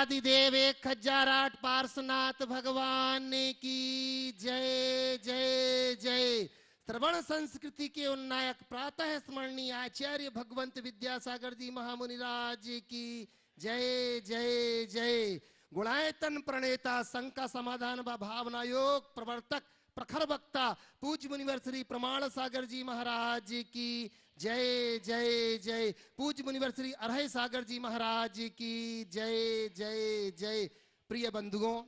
देवादिदेव 1008 पार्श्वनाथ भगवान की जय जय जय। श्रवण संस्कृति के उन्नायक प्रातः स्मरणीय आचार्य भगवंत विद्यासागर जी महामुनिराज की जय जय जय। गुणायतन प्रणेता संका समाधान व भावना योग प्रवर्तक प्रखर वक्ता पूज्य मुनिवर श्री प्रमाण सागर जी महाराज की जय जय जय। पूज्य मुनिवर श्री अरहय सागर जी महाराज की जय जय जय। प्रिय बंधुओं,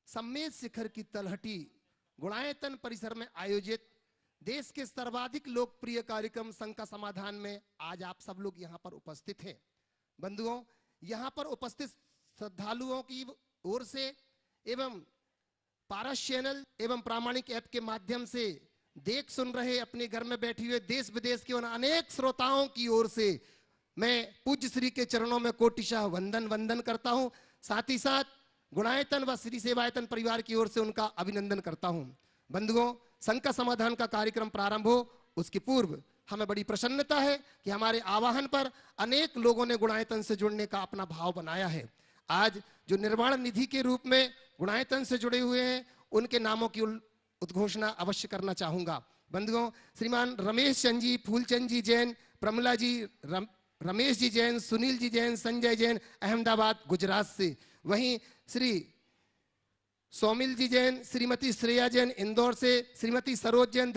सम्मेद शिखर की तलहटी गुणायतन परिसर में आयोजित देश के सर्वाधिक लोकप्रिय कार्यक्रम संका समाधान में आज आप सब लोग यहाँ पर उपस्थित हैं। बंधुओं, यहाँ पर उपस्थित श्रद्धालुओं की ओर से एवं पारस चैनल एवं प्रामाणिक ऐप के माध्यम से देख सुन रहे अपने घर में बैठे हुए देश विदेश के उन अनेक श्रोताओं की ओर से मैं पूज्य श्री के चरणों में कोटिशाह वंदन करता हूं। साथ ही साथ गुणायतन व श्री सेवायतन परिवार की ओर से उनका अभिनंदन करता हूं। बंधुओं, संका समाधान का कार्यक्रम प्रारंभ हो उसके पूर्व हमें बड़ी प्रसन्नता है कि हमारे आवाहन पर अनेक लोगों ने गुणायतन से जुड़ने का अपना भाव बनाया है। आज जो निर्वाण निधि के रूप में गुणायतन से जुड़े हुए हैं उनके नामों की उद्घोषणा अवश्य करना चाहूंगा। बंधुओं, श्रीमान रमेश चंद जी, फूलचंद जी जैन, प्रमला जी, रमेश जी जैन, सुनील जी जैन, संजय जैन अहमदाबाद गुजरात से। वहीं श्री सोमिल जी जैन, श्रीमती श्रेया जैन इंदौर से, श्रीमती सरोज जैन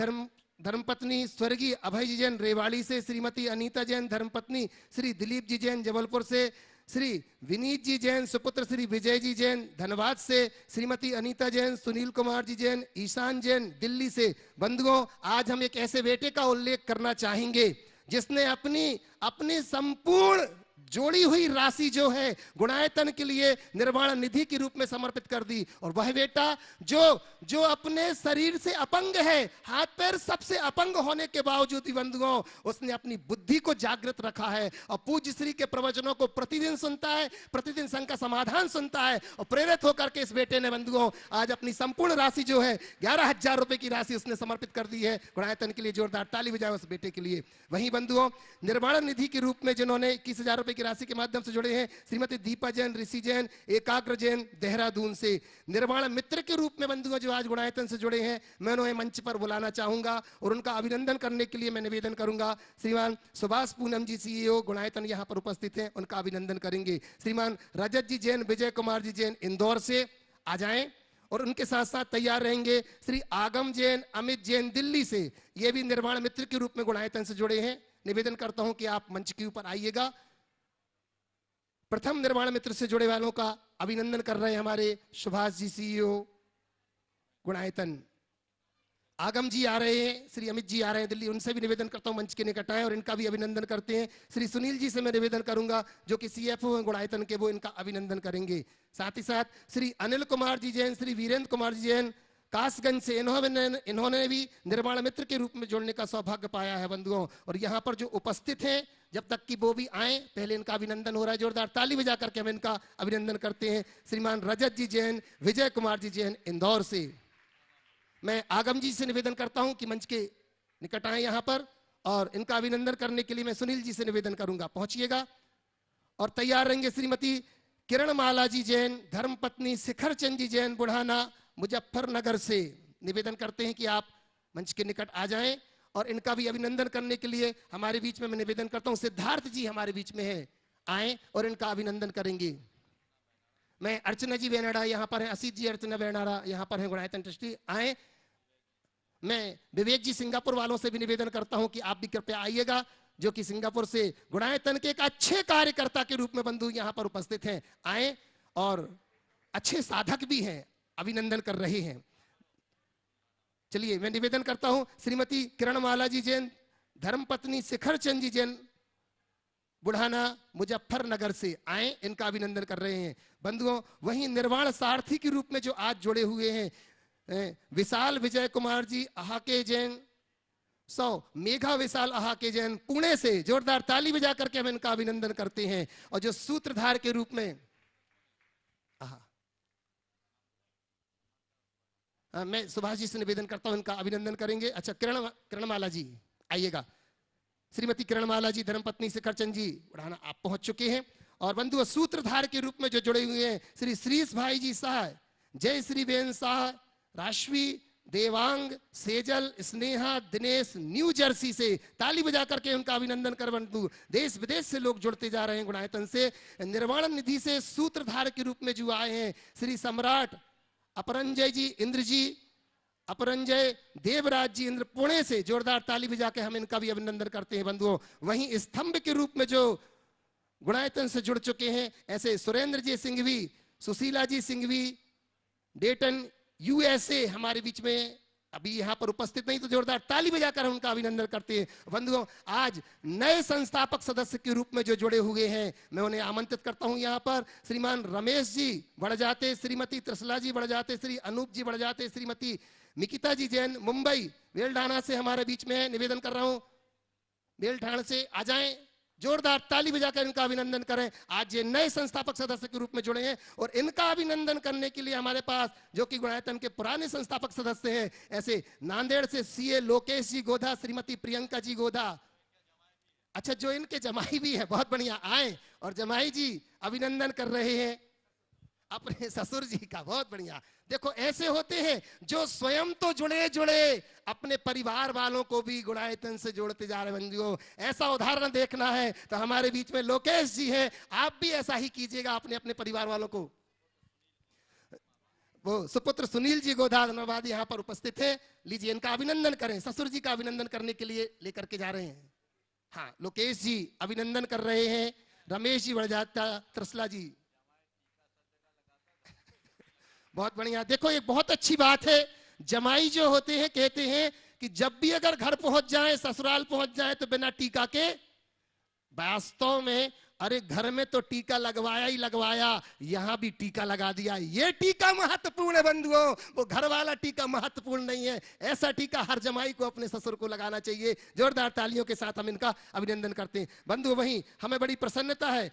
धर्मपत्नी स्वर्गीय अभय जी जैन रेवाड़ी से, श्रीमती अनीता जैन धर्मपत्नी श्री दिलीप जी जैन जबलपुर से, श्री विनीत जी जैन सुपुत्र श्री विजय जी जैन धनबाद से, श्रीमती अनीता जैन, सुनील कुमार जी जैन, ईशान जैन दिल्ली से। बंधुओं, आज हम एक ऐसे बेटे का उल्लेख करना चाहेंगे जिसने अपनी संपूर्ण जोड़ी हुई राशि जो है गुणायतन के लिए निर्वाण निधि के रूप में समर्पित कर दी। और वह बेटा जो अपने शरीर से अपंग है, हाथ पैर सबसे अपंग होने के बावजूद भी बंधुओं उसने अपनी बुद्धि को जागृत रखा है और पूज्य श्री के प्रवचनों को प्रतिदिन सुनता है, प्रतिदिन संका समाधान सुनता है और प्रेरित होकर के इस बेटे ने बंधुओं आज अपनी संपूर्ण राशि जो है 11,000 रुपए की राशि उसने समर्पित कर दी है गुणायतन के लिए। जोरदार ताली बजाएं उस बेटे के लिए। वहीं बंधुओं, निर्वाण निधि के रूप में जिन्होंने 21,000 रुपए की राशि के माध्यम से जुड़े हैं श्रीमती दीपा जैन, ऋषि जैन, एकाग्र जैन देहरादून से। निर्वाण मित्र के रूप में बंधुओं जो आज गुणायतन से जुड़े हैं मैं उन्हें मंच पर बुलाना चाहूंगा और उनका अभिनंदन करने के लिए मैं निवेदन करूंगा। श्रीमान सुभाष पूनम जी सीईओ गुणायतन यहां पर उपस्थित हैं, उनका अभिनंदन करेंगे। श्रीमान रजत जी जैन, विजय कुमार जी जैन इंदौर से आ जाएं और उनके साथ साथ तैयार रहेंगे श्री आगम जैन, अमित जैन दिल्ली से। ये भी निर्वाण मित्र के रूप में गुणायतन से जुड़े हैं। निवेदन करता हूं कि आप मंच के ऊपर आइएगा। प्रथम निर्वाण मित्र से जुड़े वालों का अभिनंदन कर रहे हैं हमारे सुभाष जी सीईओ गुणायतन। आगम जी आ रहे हैं, श्री अमित जी आ रहे हैं दिल्ली, उनसे भी निवेदन करता हूं मंच के निकट आए और इनका भी अभिनंदन करते हैं। श्री सुनील जी से मैं निवेदन करूंगा जो कि सीएफओ हैं गुणायतन के, वो इनका अभिनंदन करेंगे। साथ ही साथ श्री अनिल कुमार जी जैन, श्री वीरेंद्र कुमार जी जैन कासगंज से, इन्होंने भी निर्वाण मित्र के रूप में जुड़ने का सौभाग्य पाया है बंधुओं। और यहाँ पर जो उपस्थित हैं जब तक कि वो भी आए पहले इनका अभिनंदन हो रहा है। जोरदार ताली बजा करके हम इनका अभिनंदन करते हैं। श्रीमान रजत जी जैन, विजय कुमार जी जैन इंदौर से। मैं आगम जी से निवेदन करता हूं कि मंच के निकट आए यहाँ पर और इनका अभिनंदन करने के लिए मैं सुनील जी से निवेदन करूंगा, पहुंचिएगा। और तैयार रहेंगे श्रीमती किरण माला जी जैन, धर्मपत्नी शिखर चंद जी जैन बुढ़ाना मुजफ्फरनगर से। निवेदन करते हैं कि आप मंच के निकट आ जाएं और इनका भी अभिनंदन करने के लिए हमारे बीच में मैं निवेदन करता हूं सिद्धार्थ जी हमारे बीच में है, आए और इनका अभिनंदन करेंगे। मैं अर्चना जी बेनाडा यहाँ पर है, असीत जी अर्चना बेनाडा यहाँ पर है गुणायतन ट्रस्टी, आए। मैं विवेक जी सिंगापुर वालों से भी निवेदन करता हूं कि आप भी कृपया आइएगा, जो कि सिंगापुर से गुणायतन के एक अच्छे कार्यकर्ता के रूप में बंधु यहाँ पर उपस्थित हैं, आए और अच्छे साधक भी हैं, अभिनंदन कर रहे हैं। चलिए मैं निवेदन करता हूं श्रीमती किरण माला जी जैन, धर्मपत्नी शिखर चंद जी जैन बुढ़ाना मुजफ्फरनगर से, आए, इनका अभिनंदन कर रहे हैं बंधुओं। वहीं निर्वाण सारथी के रूप में जो आज जुड़े हुए हैं विशाल विजय कुमार जी अहाके जैन, मेघा विशाल अहाके जैन पुणे से, जोरदार ताली बजा करके हम इनका अभिनंदन करते हैं। और जो सूत्रधार के रूप में मैं सुभाष जी से निवेदन करता हूं, इनका अभिनंदन करेंगे। अच्छा, किरणमाला जी आइएगा। श्रीमती किरणमाला जी धर्मपत्नी शिखर चंद जी बुढ़ाना आप पहुंच चुके हैं और बंधुओं सूत्रधार के रूप में जो जुड़े हुए हैं श्री श्रीश भाई जी शाह, जय श्री बेन शाह, राशवी, देवांग, सेजल, स्नेहा, दिनेश, न्यू जर्सी से ताली बजा करके उनका अभिनंदन कर। बंधु देश विदेश से लोग जुड़ते जा रहे हैं गुणायतन से। निर्वाण निधि से सूत्रधार के रूप में जो आए हैं श्री सम्राट अपरंजय जी, इंद्र जी, अपरंजय देवराज जी इंद्र, पुणे से जोरदार ताली बजा के हम इनका भी अभिनंदन करते हैं बंधुओं। वहीं स्तंभ के रूप में जो गुणायतन से जुड़ चुके हैं ऐसे सुरेंद्र जी सिंघवी, सुशीला जी सिंघवी, डेटन यूएसए हमारे बीच में अभी यहाँ पर उपस्थित नहीं, तो जोरदार ताली बजाकर उनका अभिनंदन करते हैं बंधुओं। आज नए संस्थापक सदस्य के रूप में जो जुड़े हुए हैं मैं उन्हें आमंत्रित करता हूं यहाँ पर। श्रीमान रमेश जी बढ़जाते, श्रीमती त्रिशला जी बढ़जाते, श्री अनूप जी बढ़जाते, श्रीमती निकिता जी जैन मुंबई बेलडाना से हमारे बीच में है। निवेदन कर रहा हूं बेलठाण से आ जाएं, जोरदार ताली बजाकर इनका अभिनंदन करें। आज ये नए संस्थापक सदस्य के रूप में जुड़े हैं और इनका अभिनंदन करने के लिए हमारे पास जो कि गुणायतन के पुराने संस्थापक सदस्य हैं ऐसे नांदेड़ से सीए लोकेश जी गोधा, श्रीमती प्रियंका जी गोधा, अच्छा जो इनके जमाई भी है, बहुत बढ़िया, आए और जमाई जी अभिनंदन कर रहे हैं अपने ससुर जी का, बहुत बढ़िया। देखो ऐसे होते हैं जो स्वयं तो जुड़े जुड़े अपने परिवार वालों को भी गुणायतन से जोड़ते जा रहे बंधुओं। ऐसा उदाहरण देखना है तो हमारे बीच में लोकेश जी हैं, आप भी ऐसा ही कीजिएगा अपने अपने परिवार वालों को। वो सुपुत्र सुनील जी गोधा धन्यवाद यहाँ पर उपस्थित है, लीजिए इनका अभिनंदन करें। ससुर जी का अभिनंदन करने के लिए लेकर के जा रहे हैं। हाँ लोकेश जी अभिनंदन कर रहे हैं, रमेश जी बढ़जाता, त्रिशला जी, बहुत बढ़िया। देखो एक बहुत अच्छी बात है, जमाई जो होते हैं कहते हैं कि जब भी अगर घर पहुंच जाए, ससुराल पहुंच जाए तो बिना टीका के, वास्तव में अरे घर में तो टीका लगवाया ही लगवाया, यहां भी टीका लगा दिया। ये टीका महत्वपूर्ण है बंधुओं, वो घर वाला टीका महत्वपूर्ण नहीं है। ऐसा टीका हर जमाई को अपने ससुर को लगाना चाहिए। जोरदार तालियों के साथ हम इनका अभिनंदन करते हैं बंधु। वहीं हमें बड़ी प्रसन्नता है,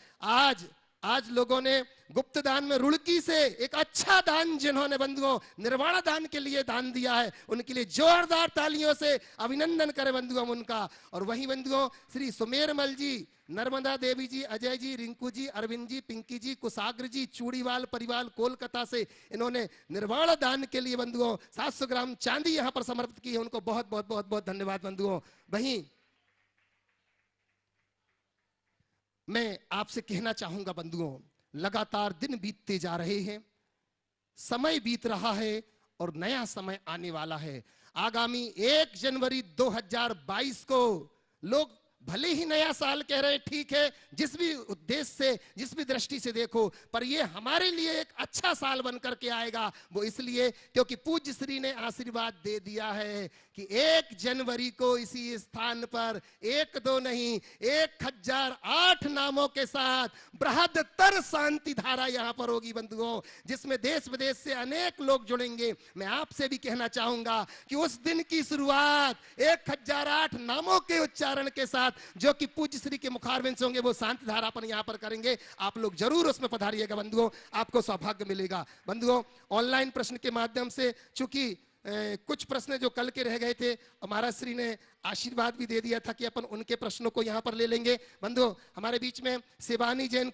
आज लोगों ने गुप्त दान में रुड़की से एक अच्छा दान जिन्होंने बंधुओं निर्वाण दान के लिए दान दिया है, उनके लिए जोरदार तालियों से अभिनंदन करें बंधुओं उनका। और वहीं बंधुओं श्री सुमेरमल जी, नर्मदा देवी जी, अजय जी, रिंकू जी, अरविंद जी, पिंकी जी, कुशाग्र जी, चूड़ीवाल परिवार कोलकाता से इन्होंने निर्वाण दान के लिए बंधुओं 700 ग्राम चांदी यहाँ पर समर्पित की है, उनको बहुत बहुत बहुत बहुत धन्यवाद बंधुओं। वहीं मैं आपसे कहना चाहूंगा बंधुओं, लगातार दिन बीतते जा रहे हैं, समय बीत रहा है और नया समय आने वाला है। आगामी 1 जनवरी 2022 को लोग भले ही नया साल कह रहे हैं, ठीक है, जिस भी उद्देश्य से, जिस भी दृष्टि से देखो, पर ये हमारे लिए एक अच्छा साल बन करके आएगा। वो इसलिए क्योंकि पूज्य श्री ने आशीर्वाद दे दिया है कि 1 जनवरी को इसी स्थान पर 1-2 नहीं 1008 नामों के साथ बृहत्तर शांति धारा यहाँ पर होगी बंधुओं, जिसमें देश विदेश से अनेक लोग जुड़ेंगे। मैं आपसे भी कहना चाहूंगा कि उस दिन की शुरुआत 1008 नामों के उच्चारण के साथ जो कि पूज्य श्री के मुखारविंद से होंगे, वो शांति धारा अपन यहाँ पर करेंगे। आप लोग जरूर उसमें पधारिएगा बंधुओं, आपको सौभाग्य मिलेगा बंधुओं। ऑनलाइन प्रश्न के माध्यम से चूंकि कुछ प्रश्न जो कल के रह गए थे, महाराज श्री ने आशीर्वाद भी दे दिया था कि अपन उनके प्रश्नों को यहाँ पर ले लेंगे बंधुओं। हमारे बीच में शिवानी जैन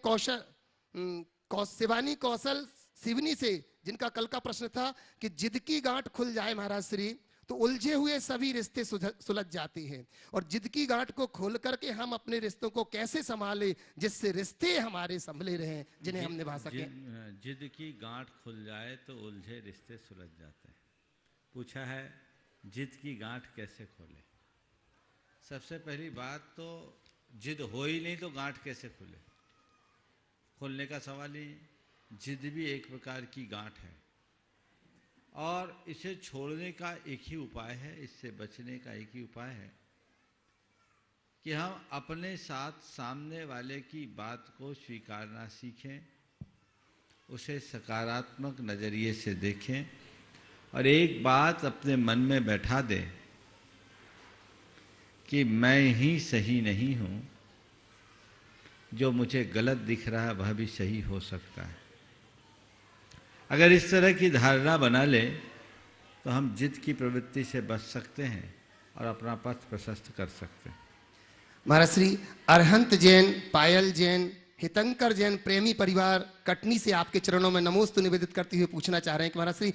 शिवानी कौशल सिवनी से, जिनका कल का प्रश्न था कि जिद की गांठ खुल जाए महाराज श्री तो उलझे हुए सभी रिश्ते सुलझ जाते हैं, और जिद की गांठ को खोल करके हम अपने रिश्तों को कैसे संभाले जिससे रिश्ते हमारे संभले रहें, जिन्हें हम निभा सकें। जिद की गांठ खुल जाए तो उलझे रिश्ते सुलझ जाते हैं। पूछा है जिद की गांठ कैसे खोले। सबसे पहली बात तो जिद हो ही नहीं तो गांठ कैसे खुले, खोलने का सवाल ही। जिद भी एक प्रकार की गांठ है और इसे छोड़ने का एक ही उपाय है, इससे बचने का एक ही उपाय है कि हम अपने साथ सामने वाले की बात को स्वीकारना सीखें, उसे सकारात्मक नज़रिए से देखें और एक बात अपने मन में बैठा दें कि मैं ही सही नहीं हूँ, जो मुझे गलत दिख रहा है वह भी सही हो सकता है। अगर इस तरह की धारणा बना लें तो हम जिद की प्रवृत्ति से बच सकते हैं और अपना पथ प्रशस्त कर सकते हैं। महाराज श्री अरहंत जैन, पायल जैन, हितंकर जैन प्रेमी परिवार कटनी से आपके चरणों में नमोस्तु निवेदित करते हुए पूछना चाह रहे हैं कि महाराज श्री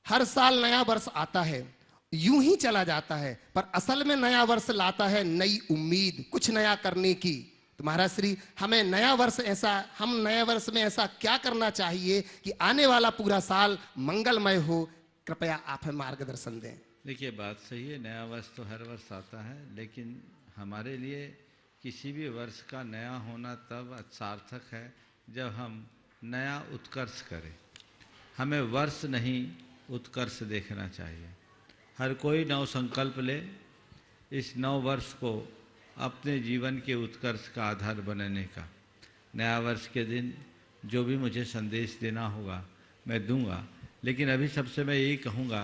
हर साल नया वर्ष आता है, यूं ही चला जाता है, पर असल में नया वर्ष लाता है नई उम्मीद, कुछ नया करने की। तो महाराज श्री हमें हम नए वर्ष में ऐसा क्या करना चाहिए कि आने वाला पूरा साल मंगलमय हो? कृपया आप हमें मार्गदर्शन दें। देखिए, बात सही है, नया वर्ष तो हर वर्ष आता है, लेकिन हमारे लिए किसी भी वर्ष का नया होना तब सार्थक है जब हम नया उत्कर्ष करें। हमें वर्ष नहीं उत्कर्ष देखना चाहिए। हर कोई नव संकल्प ले, इस नव वर्ष को अपने जीवन के उत्कर्ष का आधार बनाने का। नया वर्ष के दिन जो भी मुझे संदेश देना होगा मैं दूंगा, लेकिन अभी सबसे मैं यही कहूँगा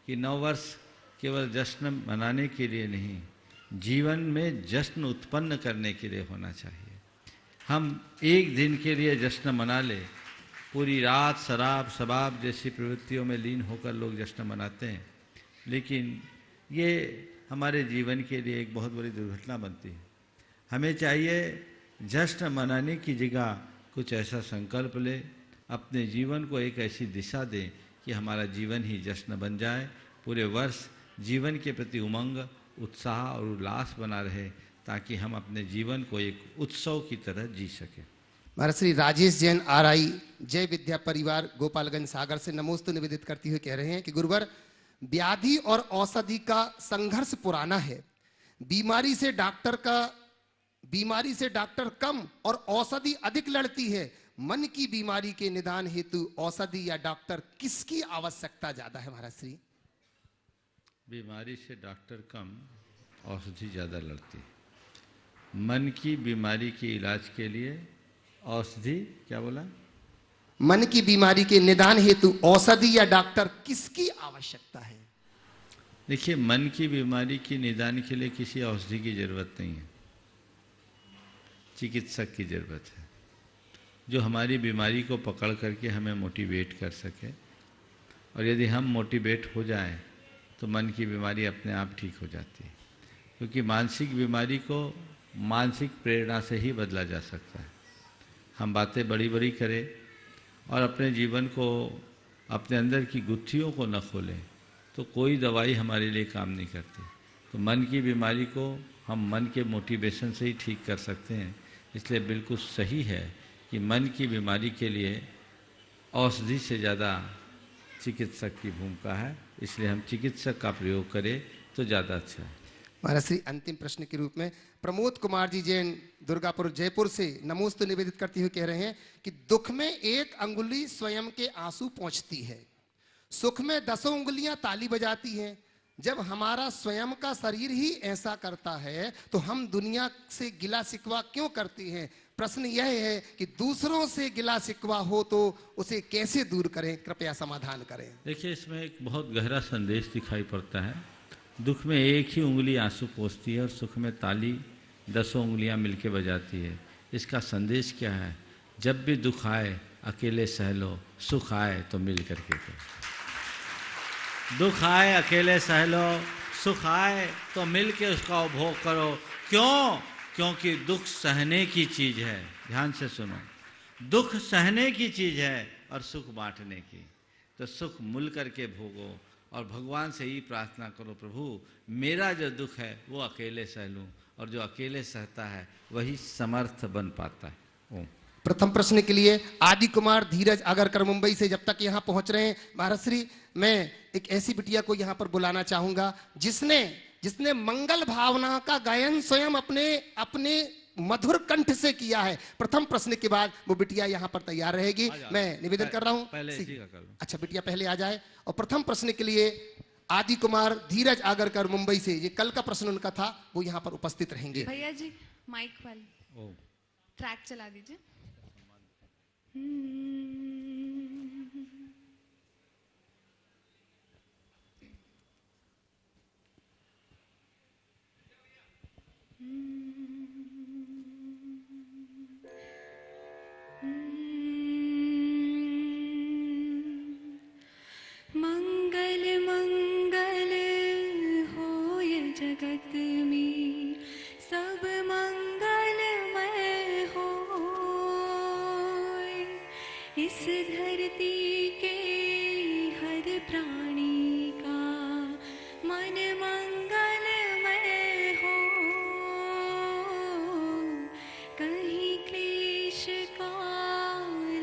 कि नव वर्ष केवल जश्न मनाने के लिए नहीं, जीवन में जश्न उत्पन्न करने के लिए होना चाहिए। हम एक दिन के लिए जश्न मना ले, पूरी रात शराब शबाब जैसी प्रवृत्तियों में लीन होकर लोग जश्न मनाते हैं, लेकिन ये हमारे जीवन के लिए एक बहुत बड़ी दुर्घटना बनती है। हमें चाहिए जश्न मनाने की जगह कुछ ऐसा संकल्प ले, अपने जीवन को एक ऐसी दिशा दें कि हमारा जीवन ही जश्न बन जाए। पूरे वर्ष जीवन के प्रति उमंग, उत्साह और उल्लास बना रहे, ताकि हम अपने जीवन को एक उत्सव की तरह जी सकें। महाराज श्री राजेश जैन RI जय विद्या परिवार गोपालगंज सागर से नमोस्तु निवेदित करते हुए कह रहे हैं कि गुरुवर, व्याधि और औषधि का संघर्ष पुराना है। बीमारी से डॉक्टर कम और औषधि अधिक लड़ती है। मन की बीमारी के निदान हेतु औषधि या डॉक्टर किसकी आवश्यकता ज्यादा है? महाराज श्री, बीमारी से डॉक्टर कम, औषधि ज़्यादा लड़ती है। मन की बीमारी के इलाज के लिए औषधि, क्या बोला? मन की बीमारी के निदान हेतु औषधि या डॉक्टर किसकी आवश्यकता है? देखिए, मन की बीमारी के निदान के लिए किसी औषधि की जरूरत नहीं है, चिकित्सक की जरूरत है, जो हमारी बीमारी को पकड़ करके हमें मोटिवेट कर सके। और यदि हम मोटिवेट हो जाएं तो मन की बीमारी अपने आप ठीक हो जाती है, क्योंकि मानसिक बीमारी को मानसिक प्रेरणा से ही बदला जा सकता है। हम बातें बड़ी बड़ी करें और अपने जीवन को, अपने अंदर की गुत्थियों को न खोलें तो कोई दवाई हमारे लिए काम नहीं करती। तो मन की बीमारी को हम मन के मोटिवेशन से ही ठीक कर सकते हैं। इसलिए बिल्कुल सही है कि मन की बीमारी के लिए औषधि से ज़्यादा चिकित्सक की भूमिका है, इसलिए हम चिकित्सक का प्रयोग करें तो ज़्यादा अच्छा है। महाराज श्री अंतिम प्रश्न के रूप में प्रमोद कुमार जी जैन दुर्गापुर जयपुर से नमोस्तु निवेदित करते हुए कह रहे हैं कि दुख में एक अंगुली स्वयं के आंसू पहुंचती है, सुख में 10 उंगलियां ताली बजाती हैं। जब हमारा स्वयं का शरीर ही ऐसा करता है तो हम दुनिया से गिला शिकवा क्यों करते हैं? प्रश्न यह है कि दूसरों से गिला शिकवा हो तो उसे कैसे दूर करें? कृपया समाधान करें। देखिए, इसमें एक बहुत गहरा संदेश दिखाई पड़ता है। दुख में एक ही उंगली आंसू पोंछती है और सुख में ताली 10 उंगलियां मिलके बजाती है। इसका संदेश क्या है? जब भी दुख आए अकेले सह लो, सुख आए तो मिल करके करो। दुख आए अकेले सह लो, सुख आए तो मिल के उसका उपभोग करो। क्यों? क्योंकि दुख सहने की चीज है। ध्यान से सुनो, दुख सहने की चीज है और सुख बांटने की। तो सुख मिल करके भोगो और भगवान से ही प्रार्थना करो, प्रभु मेरा जो दुख है वो अकेले सह लूं, और जो अकेले सहता है वही समर्थ बन पाता है। ओम। प्रथम प्रश्न के लिए आदि कुमार धीरज अगरकर मुंबई से जब तक यहाँ पहुंच रहे हैं, महाराज श्री मैं एक ऐसी बिटिया को यहाँ पर बुलाना चाहूंगा जिसने मंगल भावना का गायन स्वयं अपने मधुर कंठ से किया है। प्रथम प्रश्न के बाद वो बिटिया यहाँ पर तैयार रहेगी। मैं निवेदन कर रहा हूँ, अच्छा बिटिया पहले आ जाए। और प्रथम प्रश्न के लिए आदि कुमार धीरज आगरकर मुंबई से, ये कल का प्रश्न उनका था, वो यहाँ पर उपस्थित रहेंगे। भैया जी माइक वाली ट्रैक चला दीजिए। मंगल मंगल होय जगत में, सब मंगलमय इस धरती के हर प्राणी का मन मंगलमय हो, कहीं क्लेश का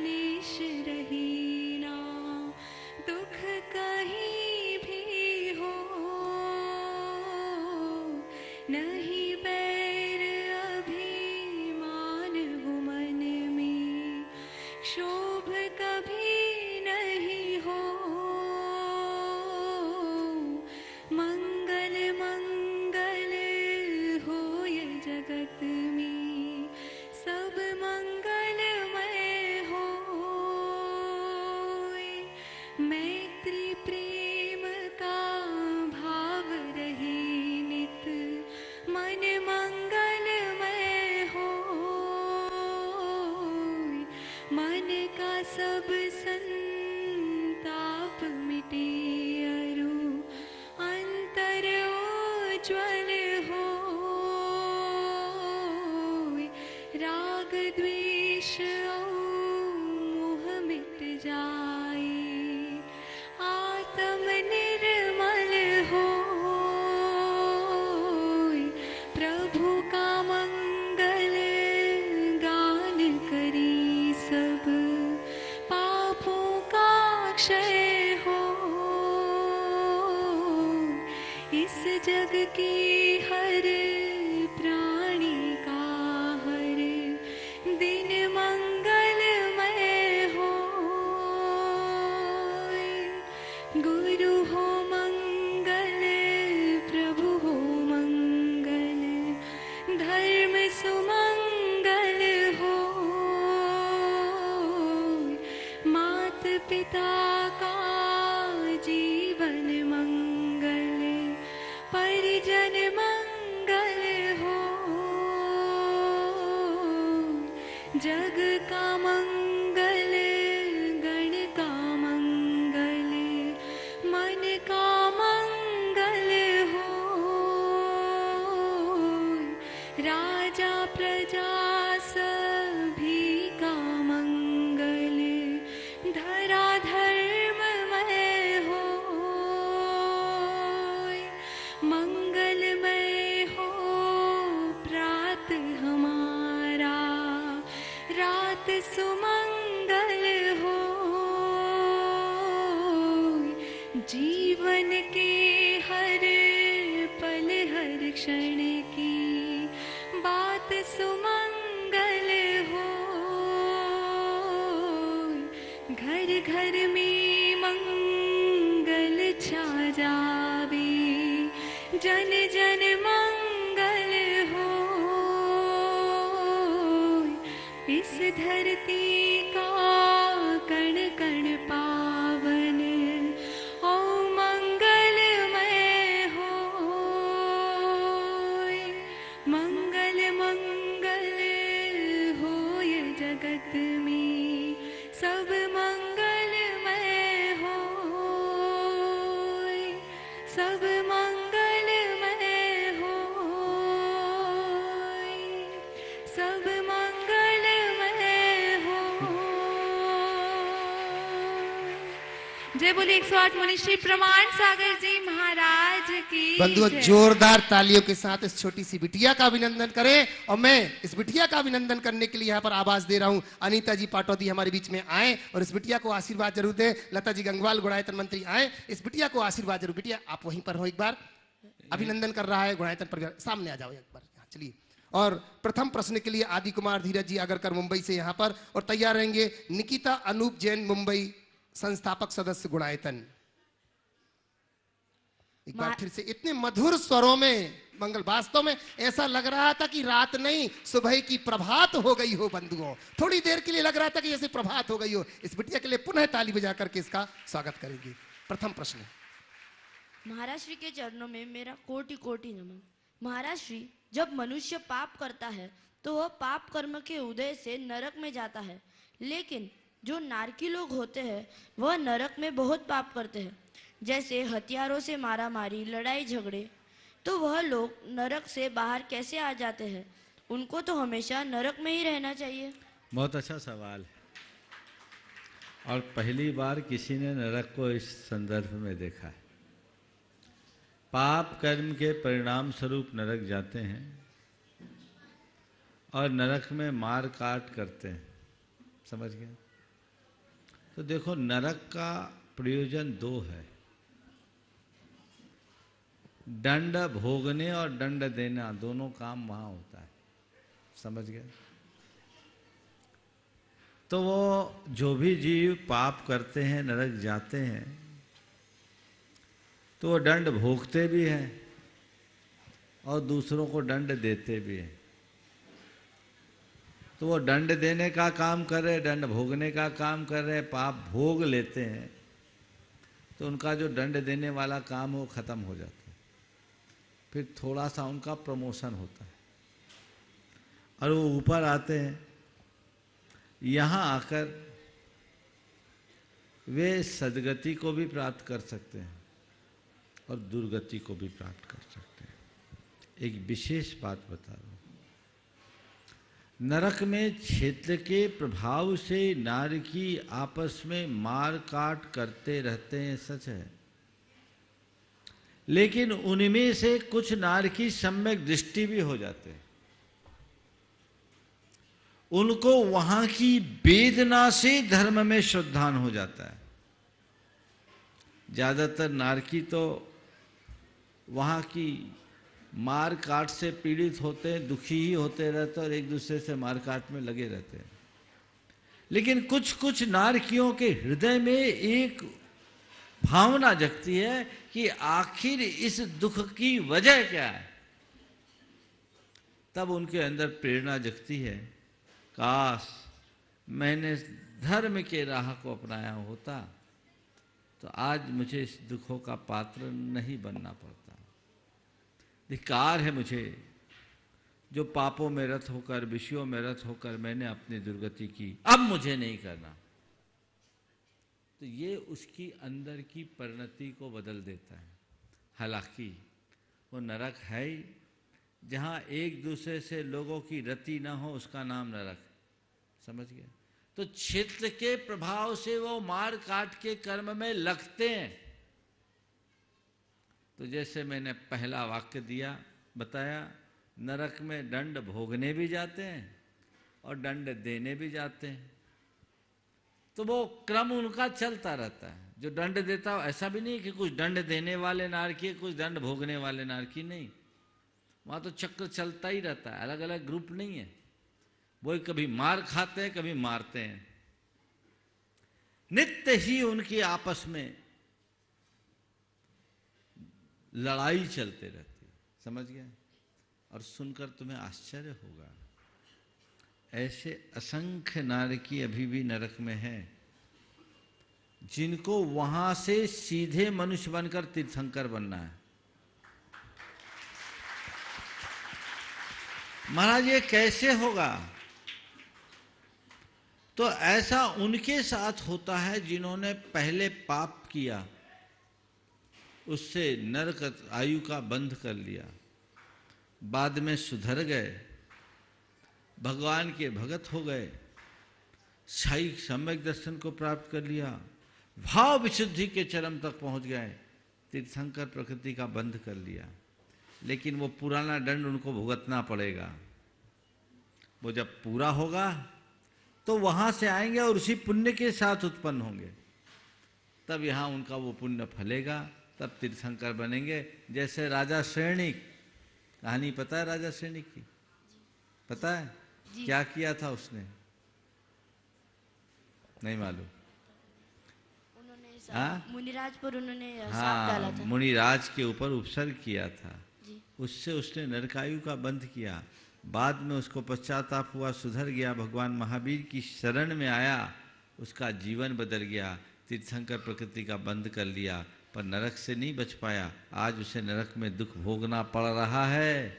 लेश रही ना, दुख कहीं भी हो, नहीं बैर अभिमान हो मन में, शोभ कभी नहीं हो, मंगल मंगल हो ये जगत में, सब मंगलमय हो, मैत्री प्रेम का भाव रहे नित, मन मंगलमय हो, मन का सब संताप मिटे अरु, अंतर उज्ज्वल हो, राग द्वेष मोह मिट जाए, आत्म निर्मल हो, प्रभु का मंगल गान करी सब, पापों का क्षय हो, इस जग की हर प्राणी का हर दिन मंगलमय हो, गुरु हो मंगल प्रभु हो मंगल, धर्म सुमंगल हो, मात पिता का जीवन मंगल, परिजन मंगल हो, जग का मंगल गण का मंगल, मन का मंगल हो, राजा प्रजा सभी का मंगल, धरा धर्ममय हो, मंगलमय हो प्रात हमारा, रात सुमंगल हो, जीवन के हर पल हर क्षण की बात सुमंगल हो, घर घर में मंगल छा जावे, जन जन मंगल हो, इस धरती का कण कण पावन, ओ मंगलमय हो, मंगल मंगल हो ये जगत में, सब मंगलमय हो, सब मंगलमय हो, सब मंगलमय हो। जय बोले 108 मुनिश्री प्रमाण सागर जी महाराज की बंधुओं, जय। जोरदार तालियों के साथ इस छोटी सी बिटिया का अभिनंदन करें। और मैं इस बिटिया का अभिनंदन करने के लिए यहाँ पर आवाज दे रहा हूँ। अनीता जी पाटौदी हमारे बीच में आए और इस बिटिया को आशीर्वाद जरूर दें। लता जी गंगवाल गुणायतन मंत्री आए, इस बिटिया को आशीर्वाद जरूर। बिटिया आप वहीं पर हो, एक बार अभिनंदन कर रहा है गुणायतन परिवार, सामने आ जाओ एक बार। चलिए, और प्रथम प्रश्न के लिए आदि कुमार धीरज जी आगरकर मुंबई से यहाँ पर, और तैयार रहेंगे निकिता अनूप जैन मुंबई संस्थापक सदस्य गुणायतन। एक बार फिर से इतने मधुर स्वरों में मंगल, वास्तव में ऐसा लग रहा था कि रात नहीं सुबह की प्रभात हो गई हो। बंधुओं, थोड़ी देर के लिए लग रहा था कि जैसे प्रभात हो गई हो। इस बिटिया के लिए पुनः ताली बजा करके इसका स्वागत करेंगे। प्रथम प्रश्न, महाराज श्री के चरणों में मेरा कोटि कोटि नमन। महाराज श्री, जब मनुष्य पाप करता है तो वह पाप कर्म के उदय से नरक में जाता है, लेकिन जो नारकी लोग होते हैं वह नरक में बहुत पाप करते हैं, जैसे हथियारों से मारा मारी, लड़ाई झगड़े। तो वह लोग नरक से बाहर कैसे आ जाते हैं? उनको तो हमेशा नरक में ही रहना चाहिए। बहुत अच्छा सवाल है। और पहली बार किसी ने नरक को इस संदर्भ में देखा है। पाप कर्म के परिणाम स्वरूप नरक जाते हैं और नरक में मार काट करते हैं। समझ गए? तो देखो, नरक का प्रयोजन दो है, दंड भोगने और दंड देना, दोनों काम वहां होता है। समझ गए? तो वो जो भी जीव पाप करते हैं, नरक जाते हैं, तो वो दंड भोगते भी हैं और दूसरों को दंड देते भी हैं। तो वो दंड देने का काम कर रहे, दंड भोगने का काम कर रहे, पाप भोग लेते हैं, तो उनका जो दंड देने वाला काम है वो खत्म हो जाता है। फिर थोड़ा सा उनका प्रमोशन होता है और वो ऊपर आते हैं। यहाँ आकर वे सद्गति को भी प्राप्त कर सकते हैं और दुर्गति को भी प्राप्त कर सकते हैं। एक विशेष बात बता रहा हूं, नरक में क्षेत्र के प्रभाव से नारकी आपस में मार काट करते रहते हैं, सच है। लेकिन उनमें से कुछ नारकी सम्यक दृष्टि भी हो जाते हैं। उनको वहां की वेदना से धर्म में श्रद्धान हो जाता है। ज्यादातर नारकी तो वहां की मार काट से पीड़ित होते हैं, दुखी ही होते रहते हैं और एक दूसरे से मार काट में लगे रहते हैं। लेकिन कुछ कुछ नारकियों के हृदय में एक भावना जगती है कि आखिर इस दुख की वजह क्या है। तब उनके अंदर प्रेरणा जगती है, काश मैंने धर्म के राह को अपनाया होता तो आज मुझे इस दुखों का पात्र नहीं बनना पड़ता। धिक्कार है मुझे जो पापों में रत होकर, विषयों में रत होकर मैंने अपनी दुर्गति की, अब मुझे नहीं करना। तो ये उसकी अंदर की परिणति को बदल देता है। हालांकि वो नरक है ही, जहाँ एक दूसरे से लोगों की रति ना हो, उसका नाम नरक। समझ गए? तो क्षेत्र के प्रभाव से वो मार काट के कर्म में लगते हैं। तो जैसे मैंने पहला वाक्य दिया, बताया, नरक में दंड भोगने भी जाते हैं और दंड देने भी जाते हैं। तो वो क्रम उनका चलता रहता है। जो दंड देता हो, ऐसा भी नहीं कि कुछ दंड देने वाले नारकी, कुछ दंड भोगने वाले नारकी, नहीं। वहां तो चक्र चलता ही रहता है, अलग अलग ग्रुप नहीं है। वो कभी मार खाते हैं, कभी मारते हैं। नित्य ही उनकी आपस में लड़ाई चलते रहती है। समझ गए? और सुनकर तुम्हें आश्चर्य होगा, ऐसे असंख्य नारकी अभी भी नरक में हैं, जिनको वहां से सीधे मनुष्य बनकर तीर्थंकर बनना है। महाराज ये कैसे होगा? तो ऐसा उनके साथ होता है जिन्होंने पहले पाप किया, उससे नरक आयु का बंध कर लिया, बाद में सुधर गए, भगवान के भगत हो गए, साई सम्यक दर्शन को प्राप्त कर लिया, भाव विशुद्धि के चरम तक पहुंच गए, तीर्थंकर प्रकृति का बंध कर लिया। लेकिन वो पुराना दंड उनको भुगतना पड़ेगा। वो जब पूरा होगा तो वहां से आएंगे और उसी पुण्य के साथ उत्पन्न होंगे। तब यहाँ उनका वो पुण्य फलेगा, तब तीर्थंकर बनेंगे। जैसे राजा श्रेणिक, कहानी पता है राजा श्रेणिक की? पता है क्या किया था उसने? नहीं मालूम? उन्होंने मुनिराज पर उन्होंने शाप डाला था। मुनिराज के ऊपर उपसर्ग किया था, उससे उसने नरकायु का बंध किया। बाद में उसको पश्चाताप हुआ, सुधर गया, भगवान महावीर की शरण में आया, उसका जीवन बदल गया, तीर्थंकर प्रकृति का बंध कर लिया, पर नरक से नहीं बच पाया। आज उसे नरक में दुख भोगना पड़ रहा है,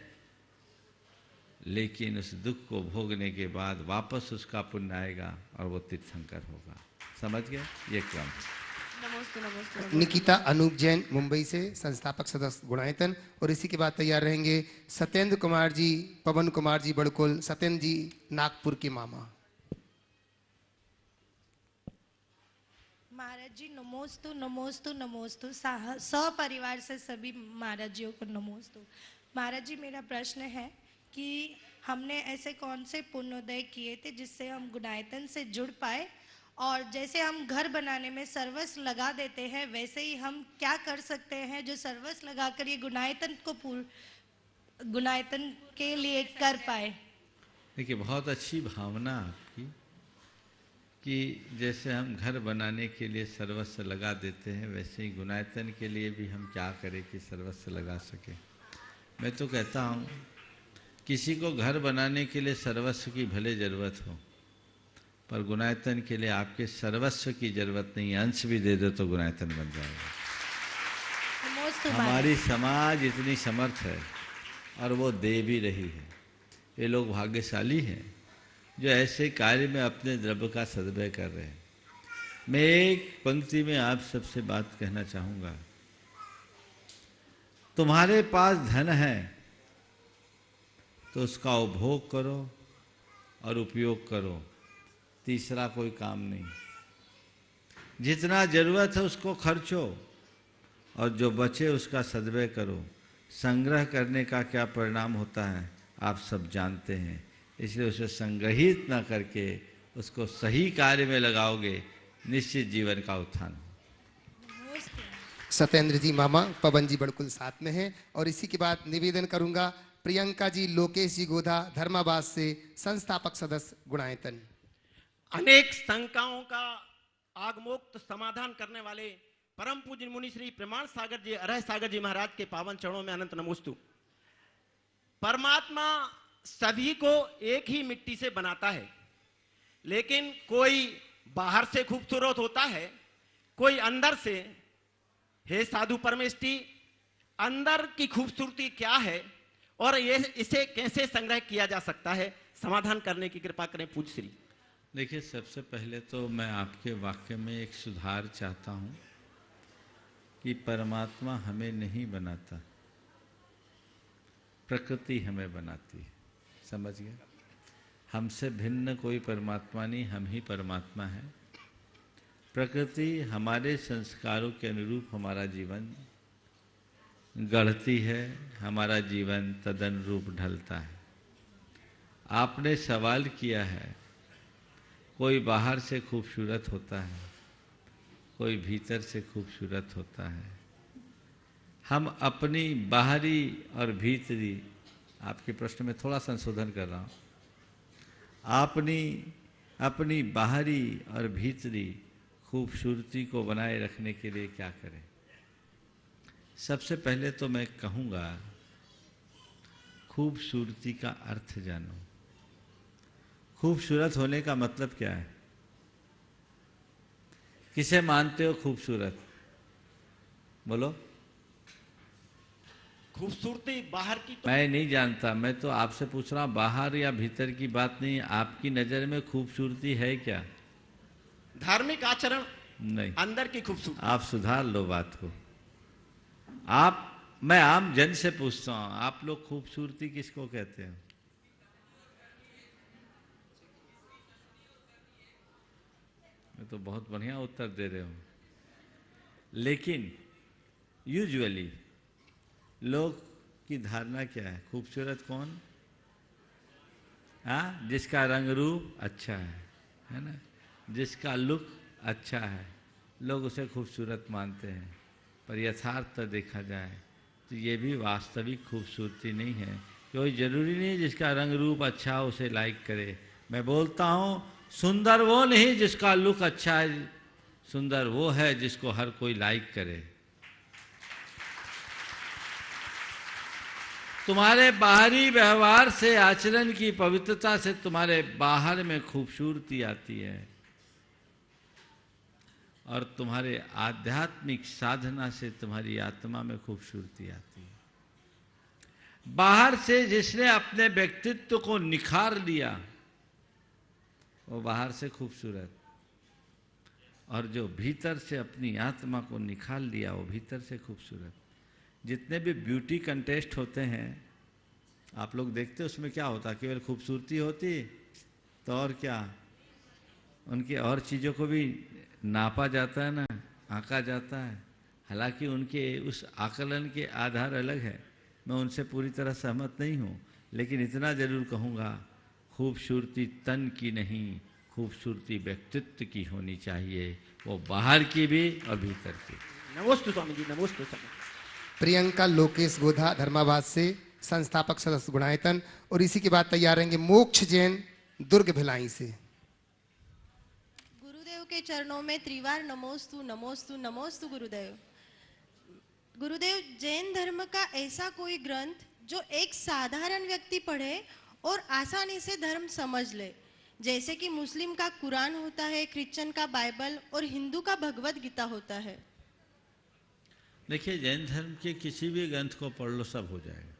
लेकिन उस दुख को भोगने के बाद वापस उसका पुण्य आएगा और वो तीर्थंकर होगा। समझ गए? ये क्रम। निकिता अनूप जैन मुंबई से, संस्थापक सदस्य गुणायतन। और इसी के बाद तैयार रहेंगे सत्येंद्र कुमार जी, पवन कुमार जी बड़कुल, सत्येंद्र जी नागपुर के मामा। महाराज जी नमोस्तु नमोस्तु नमोस्तु सपरिवार से सभी महाराज जियों को नमोस्तु। महाराज जी मेरा प्रश्न है कि हमने ऐसे कौन से पुण्योदय किए थे जिससे हम गुणायतन से जुड़ पाए, और जैसे हम घर बनाने में सर्वस्व लगा देते हैं वैसे ही हम क्या कर सकते हैं जो सर्वस्व लगाकर ये गुणायतन को गुणायतन के लिए कर पाए। देखिए बहुत अच्छी भावना आपकी कि जैसे हम घर बनाने के लिए सर्वस्व लगा देते हैं वैसे ही गुणायतन के लिए भी हम क्या करें कि सर्वस्व लगा सके। मैं तो कहता हूँ किसी को घर बनाने के लिए सर्वस्व की भले ज़रूरत हो, पर गुणायतन के लिए आपके सर्वस्व की जरूरत नहीं, अंश भी दे दो तो गुणायतन बन जाएगा। हमारी समाज इतनी समर्थ है और वो दे भी रही है। ये लोग भाग्यशाली हैं जो ऐसे कार्य में अपने द्रव्य का सदुपयोग कर रहे हैं। मैं एक पंक्ति में आप सबसे बात कहना चाहूँगा, तुम्हारे पास धन है तो उसका उपभोग करो और उपयोग करो, तीसरा कोई काम नहीं। जितना जरूरत है उसको खर्चो और जो बचे उसका सदुपयोग करो। संग्रह करने का क्या परिणाम होता है आप सब जानते हैं, इसलिए उसे संग्रहित न करके उसको सही कार्य में लगाओगे, निश्चित जीवन का उत्थान। सत्येंद्र जी मामा, पवन जी बिल्कुल साथ में हैं। और इसी के बाद निवेदन करूंगा प्रियंका जी लोकेश जी गोधा धर्माबाद से संस्थापक सदस्य गुणायतन। अनेक शंकाओं का आगमोक्त समाधान करने वाले परम पूज्य मुनि श्री प्रमाण सागर जी अरह सागर जी महाराज के पावन चरणों में अनंत नमोस्तु। परमात्मा सभी को एक ही मिट्टी से बनाता है, लेकिन कोई बाहर से खूबसूरत होता है, कोई अंदर से। हे साधु परमेष्ठी, अंदर की खूबसूरती क्या है और ये इसे कैसे संग्रह किया जा सकता है, समाधान करने की कृपा करें पूज्य श्री। देखिए सबसे पहले तो मैं आपके वाक्य में एक सुधार चाहता हूँ कि परमात्मा हमें नहीं बनाता, प्रकृति हमें बनाती है। समझ गए? हमसे भिन्न कोई परमात्मा नहीं, हम ही परमात्मा है। प्रकृति हमारे संस्कारों के अनुरूप हमारा जीवन गढ़ती है, हमारा जीवन तदनुरूप ढलता है। आपने सवाल किया है, कोई बाहर से खूबसूरत होता है, कोई भीतर से खूबसूरत होता है। हम अपनी बाहरी और भीतरी, आपके प्रश्न में थोड़ा संशोधन कर रहा हूँ, अपनी बाहरी और भीतरी खूबसूरती को बनाए रखने के लिए क्या करें। सबसे पहले तो मैं कहूँगा खूबसूरती का अर्थ जानो। खूबसूरत होने का मतलब क्या है? किसे मानते हो खूबसूरत? बोलो। खूबसूरती बाहर की तो मैं नहीं जानता, मैं तो आपसे पूछ रहा हूँ, बाहर या भीतर की बात नहीं। आपकी नजर में खूबसूरती है क्या? धार्मिक आचरण नहीं, अंदर की खूबसूरती। आप सुधार लो बात को। मैं आम जन से पूछता हूँ, आप लोग खूबसूरती किसको कहते हैं? मैं तो बहुत बढ़िया उत्तर दे रहे हूँ, लेकिन यूजुअली लोग की धारणा क्या है? खूबसूरत कौन? हाँ, जिसका रंग रूप अच्छा है ना, जिसका लुक अच्छा है, लोग उसे खूबसूरत मानते हैं। पर यथार्थ देखा जाए तो ये भी वास्तविक खूबसूरती नहीं है। कोई जरूरी नहीं जिसका रंग रूप अच्छा हो उसे लाइक करे। मैं बोलता हूँ सुंदर वो नहीं जिसका लुक अच्छा है, सुंदर वो है जिसको हर कोई लाइक करे। तुम्हारे बाहरी व्यवहार से, आचरण की पवित्रता से तुम्हारे बाहर में खूबसूरती आती है, और तुम्हारे आध्यात्मिक साधना से तुम्हारी आत्मा में खूबसूरती आती है। बाहर से जिसने अपने व्यक्तित्व को निखार लिया वो बाहर से खूबसूरत, और जो भीतर से अपनी आत्मा को निखार लिया वो भीतर से खूबसूरत। जितने भी ब्यूटी कंटेस्ट होते हैं आप लोग देखते, उसमें क्या होता? केवल खूबसूरती होती तो और क्या, उनकी और चीज़ों को भी नापा जाता है ना, आंका जाता है। हालांकि उनके उस आकलन के आधार अलग है, मैं उनसे पूरी तरह सहमत नहीं हूँ, लेकिन इतना जरूर कहूँगा, खूबसूरती तन की नहीं, खूबसूरती व्यक्तित्व की होनी चाहिए, वो बाहर की भी और भीतर की। नमोस्तु स्वामी जी, नमोस्तु स्वामी। प्रियंका लोकेश गोधा धर्माबाद से, संस्थापक सदस्य गुणायतन, और इसी के बाद तैयार रहेंगे मोक्ष जैन दुर्ग भिलाई से। गुरुदेव के चरणों में त्रिवार नमोस्तु नमोस्तु नमोस्तु गुरुदेव। गुरुदेव, जैन धर्म का ऐसा कोई ग्रंथ जो एक साधारण व्यक्ति पढ़े और आसानी से धर्म समझ ले, जैसे कि मुस्लिम का कुरान होता है, क्रिश्चियन का बाइबल और हिंदू का भगवत गीता होता है। देखिए, जैन धर्म के किसी भी ग्रंथ को पढ़ लो, सब हो जाएगा।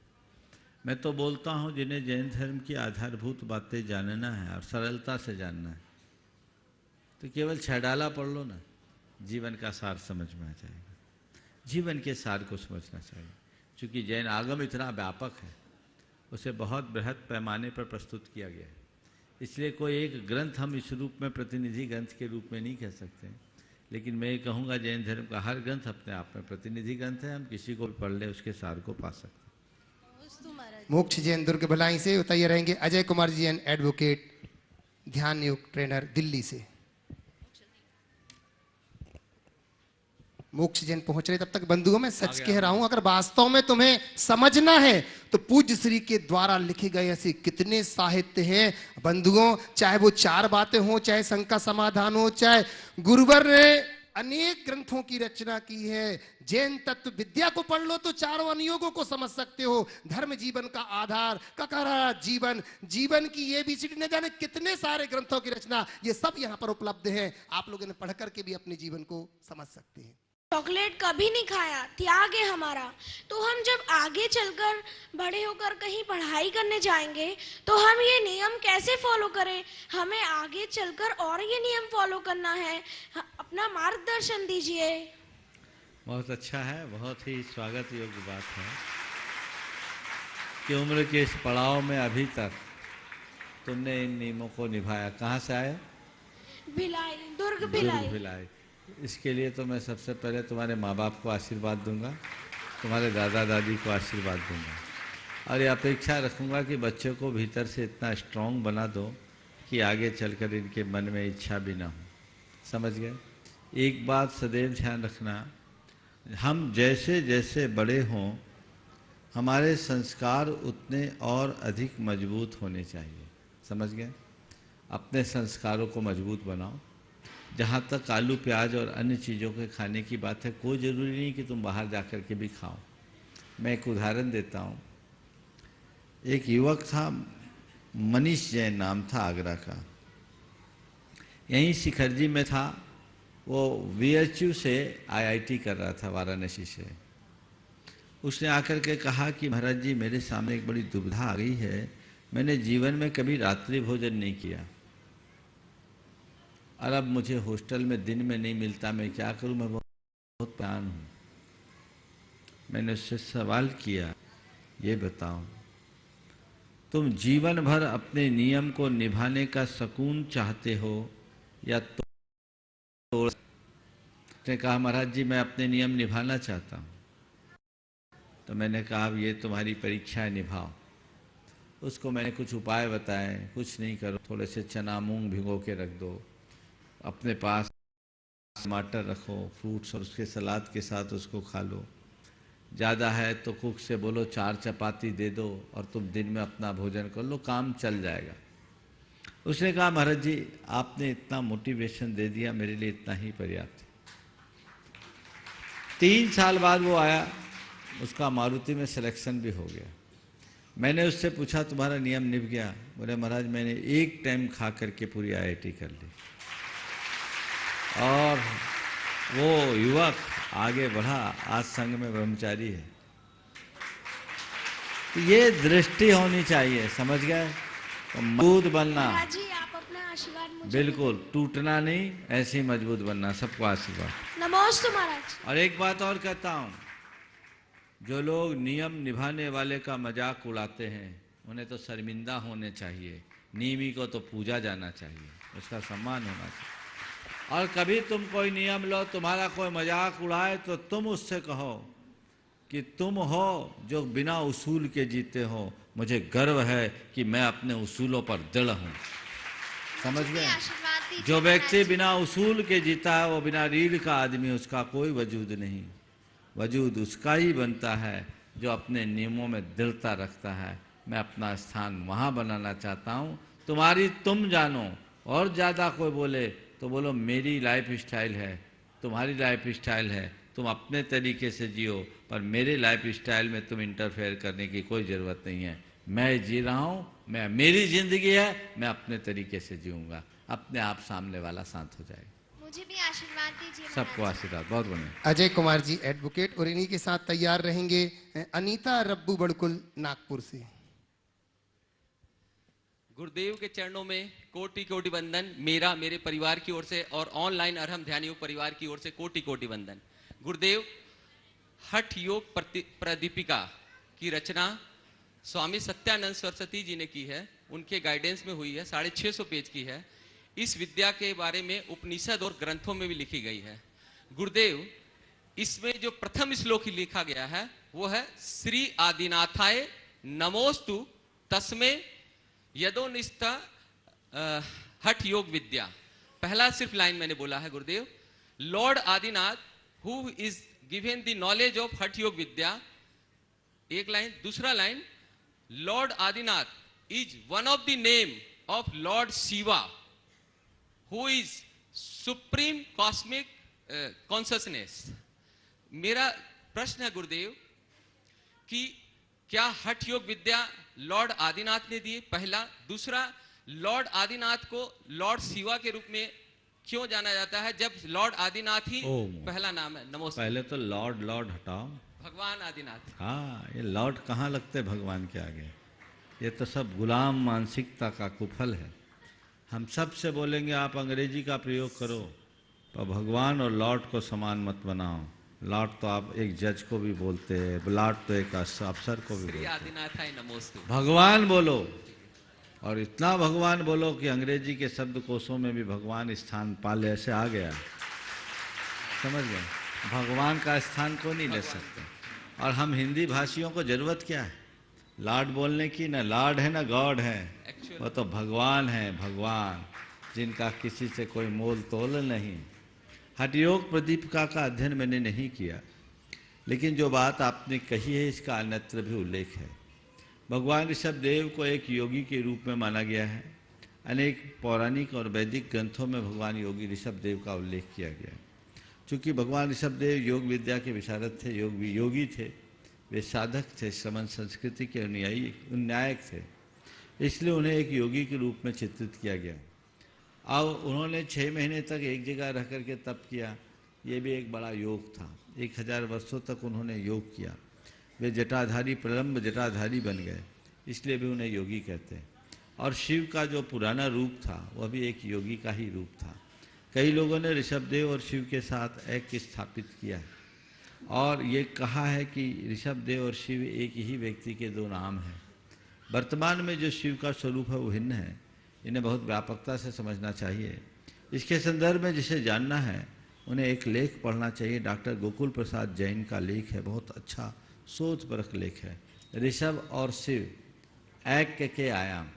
मैं तो बोलता हूँ, जिन्हें जैन धर्म की आधारभूत बातें जानना है और सरलता से जानना है, तो केवल 6 डाला पढ़ लो ना, जीवन का सार समझ में आ जाएगा। जीवन के सार को समझना चाहिए, क्योंकि जैन आगम इतना व्यापक है, उसे बहुत बृहद पैमाने पर प्रस्तुत किया गया है। इसलिए कोई एक ग्रंथ हम इस रूप में प्रतिनिधि ग्रंथ के रूप में नहीं कह सकते, लेकिन मैं ये कहूँगा, जैन धर्म का हर ग्रंथ अपने आप में प्रतिनिधि ग्रंथ है, हम किसी को भी पढ़ ले उसके सार को पा सकते हैं। मोक्ष जैन दुर्ग भिलाई से उतरिए रहेंगे अजय कुमार जी जैन, एडवोकेट, ध्यान योग ट्रेनर, दिल्ली से। मोक्ष जैन पहुंच रहे, तब तक बंधुओं मैं सच कह रहा हूं, अगर वास्तव में तुम्हें समझना है तो पूज्य श्री के द्वारा लिखे गए ऐसे कितने साहित्य हैं बंधुओं, चाहे वो 4 बातें हो, चाहे शंका समाधान हो, चाहे गुरुवर ने अनेक ग्रंथों की रचना की है। जैन तत्व विद्या को पढ़ लो तो चारों अनुयोगों को समझ सकते हो। धर्म जीवन का आधार, ककरा जीवन, जीवन की ये भी न जाने कितने सारे ग्रंथों की रचना, ये सब यहाँ पर उपलब्ध है। आप लोगों ने पढ़ करके भी अपने जीवन को समझ सकते हैं। चॉकलेट कभी नहीं खाया, त्याग है हमारा। तो हम जब आगे चलकर बड़े होकर कहीं पढ़ाई करने जाएंगे तो हम ये नियम कैसे फॉलो करें? हमें आगे चलकर और ये नियम फॉलो करना है, अपना मार्गदर्शन दीजिए। बहुत अच्छा है, बहुत ही स्वागत योग्य बात है कि उम्र के इस पड़ाव में अभी तक तुमने इन नियमों को निभाया। कहाँ से आए? भिलाई, दुर्ग भिलाई। भिलाई। इसके लिए तो मैं सबसे पहले तुम्हारे माँ बाप को आशीर्वाद दूंगा, तुम्हारे दादा दादी को आशीर्वाद दूंगा, और ये अपेक्षा रखूंगा कि बच्चों को भीतर से इतना स्ट्रांग बना दो कि आगे चलकर इनके मन में इच्छा भी ना हो। समझ गए? एक बात सदैव ध्यान रखना, हम जैसे जैसे बड़े हों हमारे संस्कार उतने और अधिक मजबूत होने चाहिए। समझ गए? अपने संस्कारों को मजबूत बनाओ। जहाँ तक आलू प्याज और अन्य चीज़ों के खाने की बात है, कोई ज़रूरी नहीं कि तुम बाहर जाकर के भी खाओ। मैं एक उदाहरण देता हूँ। एक युवक था, मनीष जैन नाम था, आगरा का, यहीं शिखरजी में था। वो VHU से IIT कर रहा था, वाराणसी से। उसने आकर के कहा कि महाराज जी, मेरे सामने एक बड़ी दुविधा आ गई है, मैंने जीवन में कभी रात्रि भोजन नहीं किया और अब मुझे हॉस्टल में दिन में नहीं मिलता, मैं क्या करूं? मैं बहुत परेशान हूं। मैंने उससे सवाल किया, ये बताओ, तुम जीवन भर अपने नियम को निभाने का सुकून चाहते हो या तोड़? उसने कहा, महाराज जी, मैं अपने नियम निभाना चाहता हूं। तो मैंने कहा, अब ये तुम्हारी परीक्षा है, निभाओ। उसको मैंने कुछ उपाय बताए। कुछ नहीं करो, थोड़े से चना मूंग भिगो के रख दो, अपने पास टमाटर रखो, फ्रूट्स, और उसके सलाद के साथ उसको खा लो। ज़्यादा है तो कुक से बोलो 4 चपाती दे दो और तुम दिन में अपना भोजन कर लो, काम चल जाएगा। उसने कहा, महाराज जी, आपने इतना मोटिवेशन दे दिया, मेरे लिए इतना ही पर्याप्त है। 3 साल बाद वो आया, उसका मारुति में सिलेक्शन भी हो गया। मैंने उससे पूछा, तुम्हारा नियम निभ गया? बोले, महाराज, मैंने एक टाइम खा करके पूरी IIT कर ली। और वो युवक आगे बढ़ा, आज संघ में ब्रह्मचारी है। ये दृष्टि होनी चाहिए। समझ गए? तो मजबूत बनना। जी, आप अपना आशीर्वाद मुझे बिल्कुल, टूटना नहीं, ऐसे ही मजबूत बनना। सबको आशीर्वाद। नमोस्तु महाराज। और एक बात और कहता हूँ, जो लोग नियम निभाने वाले का मजाक उड़ाते हैं उन्हें तो शर्मिंदा होने चाहिए। नियमी को तो पूजा जाना चाहिए, उसका सम्मान होना चाहिए। और कभी तुम कोई नियम लो, तुम्हारा कोई मजाक उड़ाए तो तुम उससे कहो कि तुम हो जो बिना उसूल के जीते हो, मुझे गर्व है कि मैं अपने उसूलों पर दृढ़ हूं। समझ गए? जो व्यक्ति बिना उसूल के जीता है वो बिना रीढ़ का आदमी, उसका कोई वजूद नहीं। वजूद उसका ही बनता है जो अपने नियमों में दृढ़ता रखता है। मैं अपना स्थान वहाँ बनाना चाहता हूँ। तुम्हारी तुम जानो, और ज़्यादा कोई बोले तो बोलो मेरी लाइफ स्टाइल है, तुम्हारी लाइफ स्टाइल है, तुम अपने तरीके से जियो, पर मेरे लाइफ स्टाइल में तुम इंटरफेयर करने की कोई ज़रूरत नहीं है। मैं जी रहा हूँ, मेरी ज़िंदगी है, मैं अपने तरीके से जीऊँगा। अपने आप सामने वाला शांत हो जाएगा। मुझे भी आशीर्वाद दीजिए। सबको आशीर्वाद। बहुत बढ़िया। अजय कुमार जी एडवोकेट, और इन्हीं के साथ तैयार रहेंगे अनीता रब्बू बड़कुल नागपुर से। गुरुदेव के चरणों में कोटि कोटि वंदन, मेरा मेरे परिवार की ओर से और ऑनलाइन अरहम ध्यान योग परिवार की ओर से कोटि कोटि वंदन। गुरुदेव, हठ योग प्रदीपिका की रचना स्वामी सत्यानंद सरस्वती जी ने की है, उनके गाइडेंस में हुई है, 650 पेज की है। इस विद्या के बारे में उपनिषद और ग्रंथों में भी लिखी गई है। गुरुदेव, इसमें जो प्रथम श्लोक लिखा गया है वो है श्री आदिनाथाय नमोस्तु तस्मे यदोनिष्ठ हठ योग विद्या। पहला सिर्फ लाइन मैंने बोला है गुरुदेव, Lord Adinath who is given the knowledge of हठ योग विद्या, एक लाइन। दूसरा line, Lord Adinath is one of the name of Lord Shiva who is supreme cosmic consciousness. मेरा प्रश्न है गुरुदेव कि क्या हठ योग विद्या लॉर्ड आदिनाथ ने दी? पहला। दूसरा, लॉर्ड आदिनाथ को लॉर्ड शिवा के रूप में क्यों जाना जाता है जब लॉर्ड आदिनाथ ही पहला नाम है? नमस्ते। पहले तो लॉर्ड लॉर्ड हटाओ, भगवान आदिनाथ। हाँ, ये लॉर्ड कहाँ लगते भगवान के आगे? ये तो सब गुलाम मानसिकता का कुफल है। हम सब से बोलेंगे आप अंग्रेजी का प्रयोग करो, पर भगवान और लॉर्ड को समान मत बनाओ। लॉर्ड तो आप एक जज को भी बोलते हैं, लॉर्ड तो एक अफसर को भी बोलते हैं। भगवान बोलो, और इतना भगवान बोलो कि अंग्रेजी के शब्दकोशों में भी भगवान स्थान पाले, ऐसे आ गया। समझ गए? भगवान का स्थान को नहीं ले सकते। और हम हिंदी भाषियों को जरूरत क्या है लॉर्ड बोलने की? ना लॉर्ड है ना गॉड है, वो तो भगवान है। भगवान जिनका किसी से कोई मोल तोल नहीं। हठ योग प्रदीपिका का अध्ययन मैंने नहीं किया, लेकिन जो बात आपने कही है इसका अन्यत्र भी उल्लेख है। भगवान ऋषभदेव को एक योगी के रूप में माना गया है। अनेक पौराणिक और वैदिक ग्रंथों में भगवान योगी ऋषभदेव का उल्लेख किया गया है। चूँकि भगवान ऋषभदेव योग विद्या के विशारद थे, योगी थे, वे साधक थे, श्रमण संस्कृति के उन्नायक थे, इसलिए उन्हें एक योगी के रूप में चित्रित किया गया। और उन्होंने 6 महीने तक एक जगह रह करके तप किया, ये भी एक बड़ा योग था। 1000 वर्षों तक उन्होंने योग किया। वे जटाधारी, प्रलम्ब जटाधारी बन गए, इसलिए भी उन्हें योगी कहते हैं। और शिव का जो पुराना रूप था वह भी एक योगी का ही रूप था। कई लोगों ने ऋषभदेव और शिव के साथ ऐक्य स्थापित किया है और ये कहा है कि ऋषभदेव और शिव एक ही व्यक्ति के 2 नाम हैं। वर्तमान में जो शिव का स्वरूप है वो भिन्न है। इन्हें बहुत व्यापकता से समझना चाहिए। इसके संदर्भ में जिसे जानना है उन्हें एक लेख पढ़ना चाहिए। डॉक्टर गोकुल प्रसाद जैन का लेख है, बहुत अच्छा शोधपरक लेख है, ऋषभ और शिव ऐक्य के आयाम।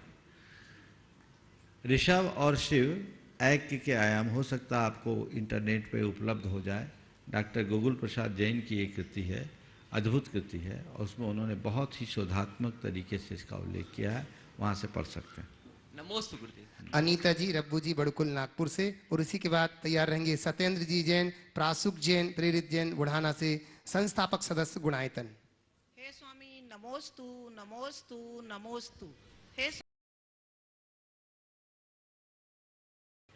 ऋषभ और शिव ऐक्य के आयाम, हो सकता है आपको इंटरनेट पे उपलब्ध हो जाए। डॉक्टर गोकुल प्रसाद जैन की एक कृति है, अद्भुत कृति है, और उसमें उन्होंने बहुत ही शोधात्मक तरीके से इसका उल्लेख किया है, वहाँ से पढ़ सकते हैं। नमोस्तु गुरुदेव। अनीता जी रब्बू जी बड़कुल नागपुर से, और इसी के बाद तैयार रहेंगे सत्येंद्र जी जैन, प्रासुक जैन, प्रेरित जैन बुढ़ाना से, संस्थापक सदस्य गुणायतन। हे स्वामी नमोस्तु नमोस्तु नमोस्तु।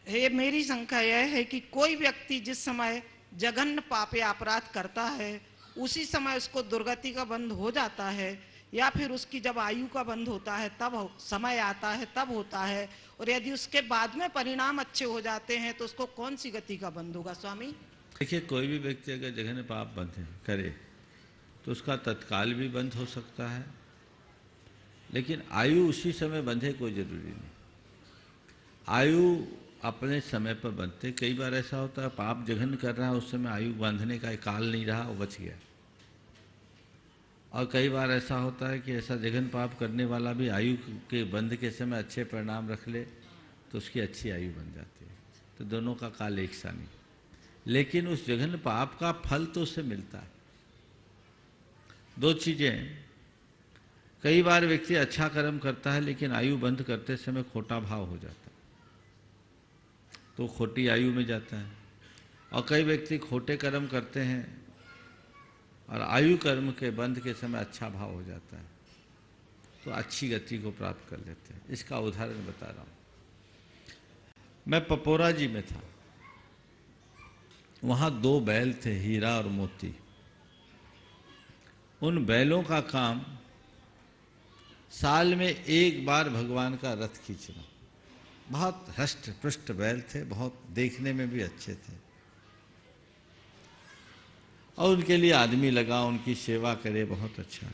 हे मेरी शंका यह है कि कोई व्यक्ति जिस समय जघन्य पापे अपराध करता है उसी समय उसको दुर्गति का बंध हो जाता है, या फिर उसकी जब आयु का बंध होता है तब समय आता है तब होता है, और यदि उसके बाद में परिणाम अच्छे हो जाते हैं तो उसको कौन सी गति का बंध होगा स्वामी? देखिए, कोई भी व्यक्ति अगर जघन्य पाप बंध करे तो उसका तत्काल भी बंध हो सकता है, लेकिन आयु उसी समय बंधे कोई जरूरी नहीं। आयु अपने समय पर बनते। कई बार ऐसा होता है पाप जघन्य कर रहा है, उस समय आयु बांधने का काल नहीं रहा, वो बच गया। और कई बार ऐसा होता है कि ऐसा जघन्य पाप करने वाला भी आयु के बंध के समय अच्छे परिणाम रख ले तो उसकी अच्छी आयु बन जाती है। तो दोनों का काल एक सा नहीं, लेकिन उस जघन्य पाप का फल तो उससे मिलता है। दो चीजें, कई बार व्यक्ति अच्छा कर्म करता है लेकिन आयु बंध करते समय खोटा भाव हो जाता है, तो खोटी आयु में जाता है। और कई व्यक्ति खोटे कर्म करते हैं और आयु कर्म के बंध के समय अच्छा भाव हो जाता है, तो अच्छी गति को प्राप्त कर लेते हैं। इसका उदाहरण बता रहा हूं। मैं पपोरा जी में था, वहां 2 बैल थे, हीरा और मोती। उन बैलों का काम साल में एक बार भगवान का रथ खींचना। बहुत हष्ट पृष्ठ बैल थे, बहुत देखने में भी अच्छे थे, और उनके लिए आदमी लगा, उनकी सेवा करे, बहुत अच्छा।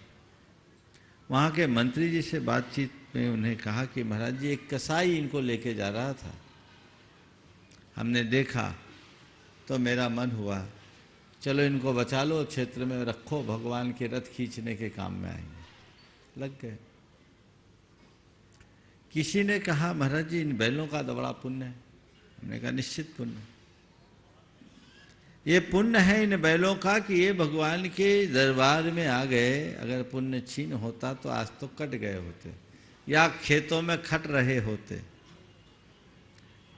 वहाँ के मंत्री जी से बातचीत में उन्हें कहा कि महाराज जी, एक कसाई इनको लेके जा रहा था, हमने देखा तो मेरा मन हुआ चलो इनको बचा लो, क्षेत्र में रखो, भगवान के रथ खींचने के काम में आएंगे। लग गए। किसी ने कहा महाराज जी इन बैलों का तो बड़ा पुण्य है। हमने कहा निश्चित पुण्य। ये पुण्य है इन बैलों का कि ये भगवान के दरबार में आ गए। अगर पुण्य छीन होता तो आज तो कट गए होते या खेतों में खट रहे होते।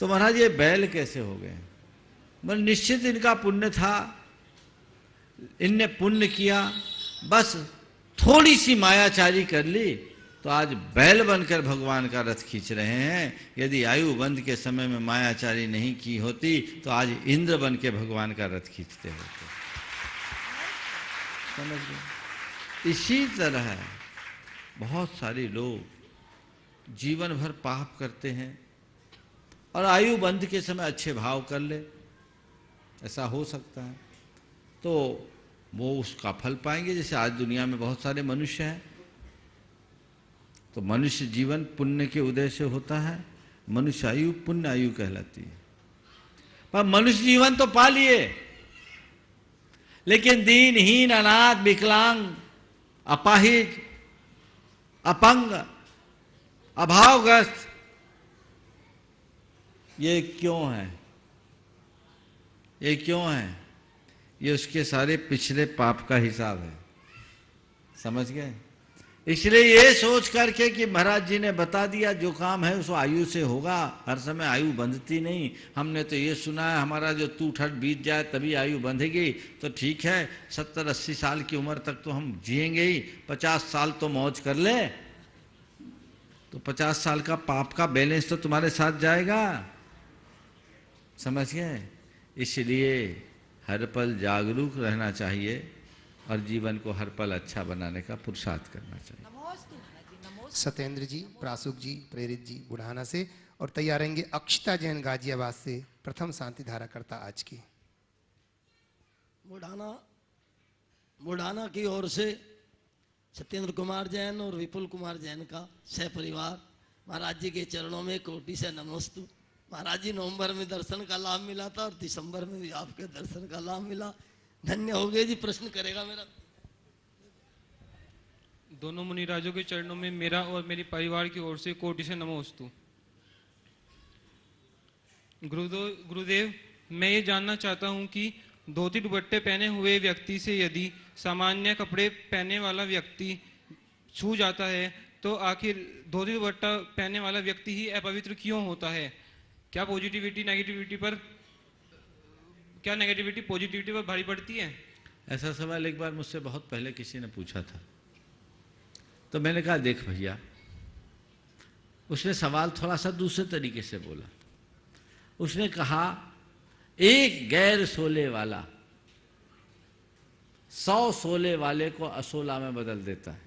तो महाराज ये बैल कैसे हो गए? मतलब निश्चित इनका पुण्य था, इनने पुण्य किया, बस थोड़ी सी मायाचारी कर ली तो आज बैल बनकर भगवान का रथ खींच रहे हैं। यदि आयु बंध के समय में मायाचारी नहीं की होती तो आज इंद्र बन के भगवान का रथ खींचते होते। समझ गए? इसी तरह बहुत सारे लोग जीवन भर पाप करते हैं और आयु बंध के समय अच्छे भाव कर ले, ऐसा हो सकता है, तो वो उसका फल पाएंगे। जैसे आज दुनिया में बहुत सारे मनुष्य हैं, तो मनुष्य जीवन पुण्य के उदय से होता है, मनुष्य आयु पुण्य आयु कहलाती है। पर मनुष्य जीवन तो पा लिए, लेकिन दीनहीन, अनाथ, विकलांग, अपाहिज, अपंग, अभावग्रस्त, ये क्यों है? ये क्यों है? ये उसके सारे पिछले पाप का हिसाब है। समझ गए? इसलिए ये सोच करके कि महाराज जी ने बता दिया जो काम है उसको आयु से होगा, हर समय आयु बंधती नहीं। हमने तो ये सुना है हमारा जो टूट हट बीत जाए तभी आयु बंधेगी, तो ठीक है 70-80 साल की उम्र तक तो हम जिएंगे ही, 50 साल तो मौज कर ले, तो 50 साल का पाप का बैलेंस तो तुम्हारे साथ जाएगा। समझ गए? इसलिए हर पल जागरूक रहना चाहिए और जीवन को हर पल अच्छा बनाने का पुरुषार्थ करना चाहिए। सत्येंद्र जी, प्रासुक जी, प्रेरित जी बुढ़ाना से, और तैयार रहेंगे अक्षता जैन गाजियाबाद से, प्रथम शांति धारा करता आज की। बुढ़ाना की ओर से सत्येंद्र कुमार जैन और विपुल कुमार जैन का सहपरिवार महाराज जी के चरणों में कोटि से नमस्तु। महाराज जी नवंबर में दर्शन का लाभ मिला था और दिसंबर में भी आपके दर्शन का लाभ मिला, धन्य हो गए जी। प्रश्न करेगा मेरा। दोनों मुनिराजों के चरणों में मेरा और मेरे परिवार की ओर से कोटि से नमोस्तु। गुरुदेव, मैं ये जानना चाहता हूँ कि धोती दुपट्टे पहने हुए व्यक्ति से यदि सामान्य कपड़े पहने वाला व्यक्ति छू जाता है तो आखिर धोती दुपट्टा पहनने वाला व्यक्ति ही अपवित्र क्यों होता है? क्या नेगेटिविटी पॉजिटिविटी पर भारी पड़ती है? ऐसा सवाल एक बार मुझसे बहुत पहले किसी ने पूछा था, तो मैंने कहा देख भैया, उसने सवाल थोड़ा सा दूसरे तरीके से बोला। उसने कहा एक गैर सोले वाला 100 सोले वाले को असोला में बदल देता है,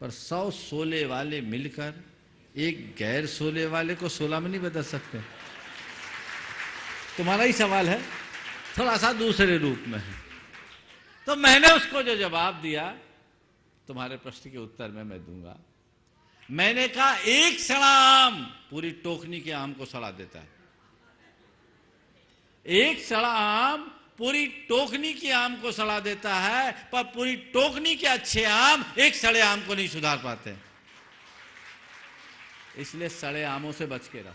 पर 100 सोले वाले मिलकर एक गैर सोले वाले को सोला में नहीं बदल सकते। तुम्हारा ही सवाल है, थोड़ा सा दूसरे रूप में है। तो मैंने उसको जो जवाब दिया तुम्हारे प्रश्न के उत्तर में मैं दूंगा। मैंने कहा एक सड़ा आम पूरी टोकनी के आम को सड़ा देता है। एक सड़ा आम पूरी टोकनी के आम को सड़ा देता है, पर पूरी टोकनी के अच्छे आम एक सड़े आम को नहीं सुधार पाते। इसलिए सड़े आमों से बच के रहो।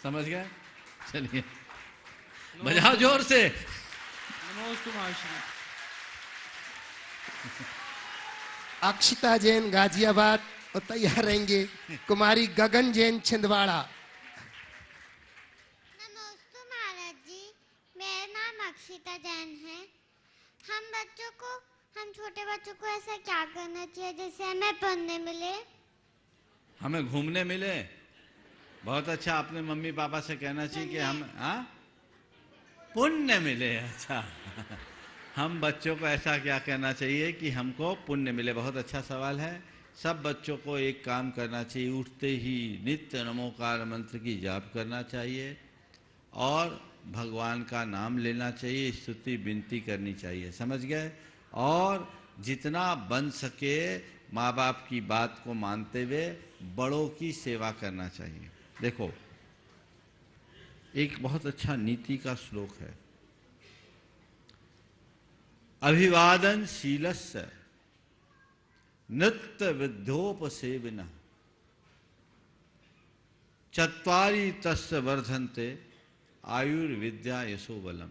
समझ गए? चलिए बजाओ जोर से। अक्षिता जैन गाजियाबाद और तैयार रहेंगे कुमारी गगन जैन छिंदवाड़ा। नमस्ते महाराज जी, मेरा नाम अक्षिता जैन है। हम छोटे बच्चों को ऐसा क्या करना चाहिए जिससे हमें पुण्य मिले? हमें घूमने मिले। बहुत अच्छा, अपने मम्मी पापा से कहना चाहिए कि हम पुण्य मिले। अच्छा हम बच्चों को ऐसा क्या कहना चाहिए कि हमको पुण्य मिले। बहुत अच्छा सवाल है। सब बच्चों को एक काम करना चाहिए, उठते ही नित्य नमोकार मंत्र की जाप करना चाहिए और भगवान का नाम लेना चाहिए, स्तुति विनती करनी चाहिए। समझ गए? और जितना बन सके माँ बाप की बात को मानते हुए बड़ों की सेवा करना चाहिए। देखो एक बहुत अच्छा नीति का श्लोक है, अभिवादन शीलस्य नृत्य विद्योपसेविनः चत्वारि तस्य वर्धन्ते आयुर्विद्या यशो बलम।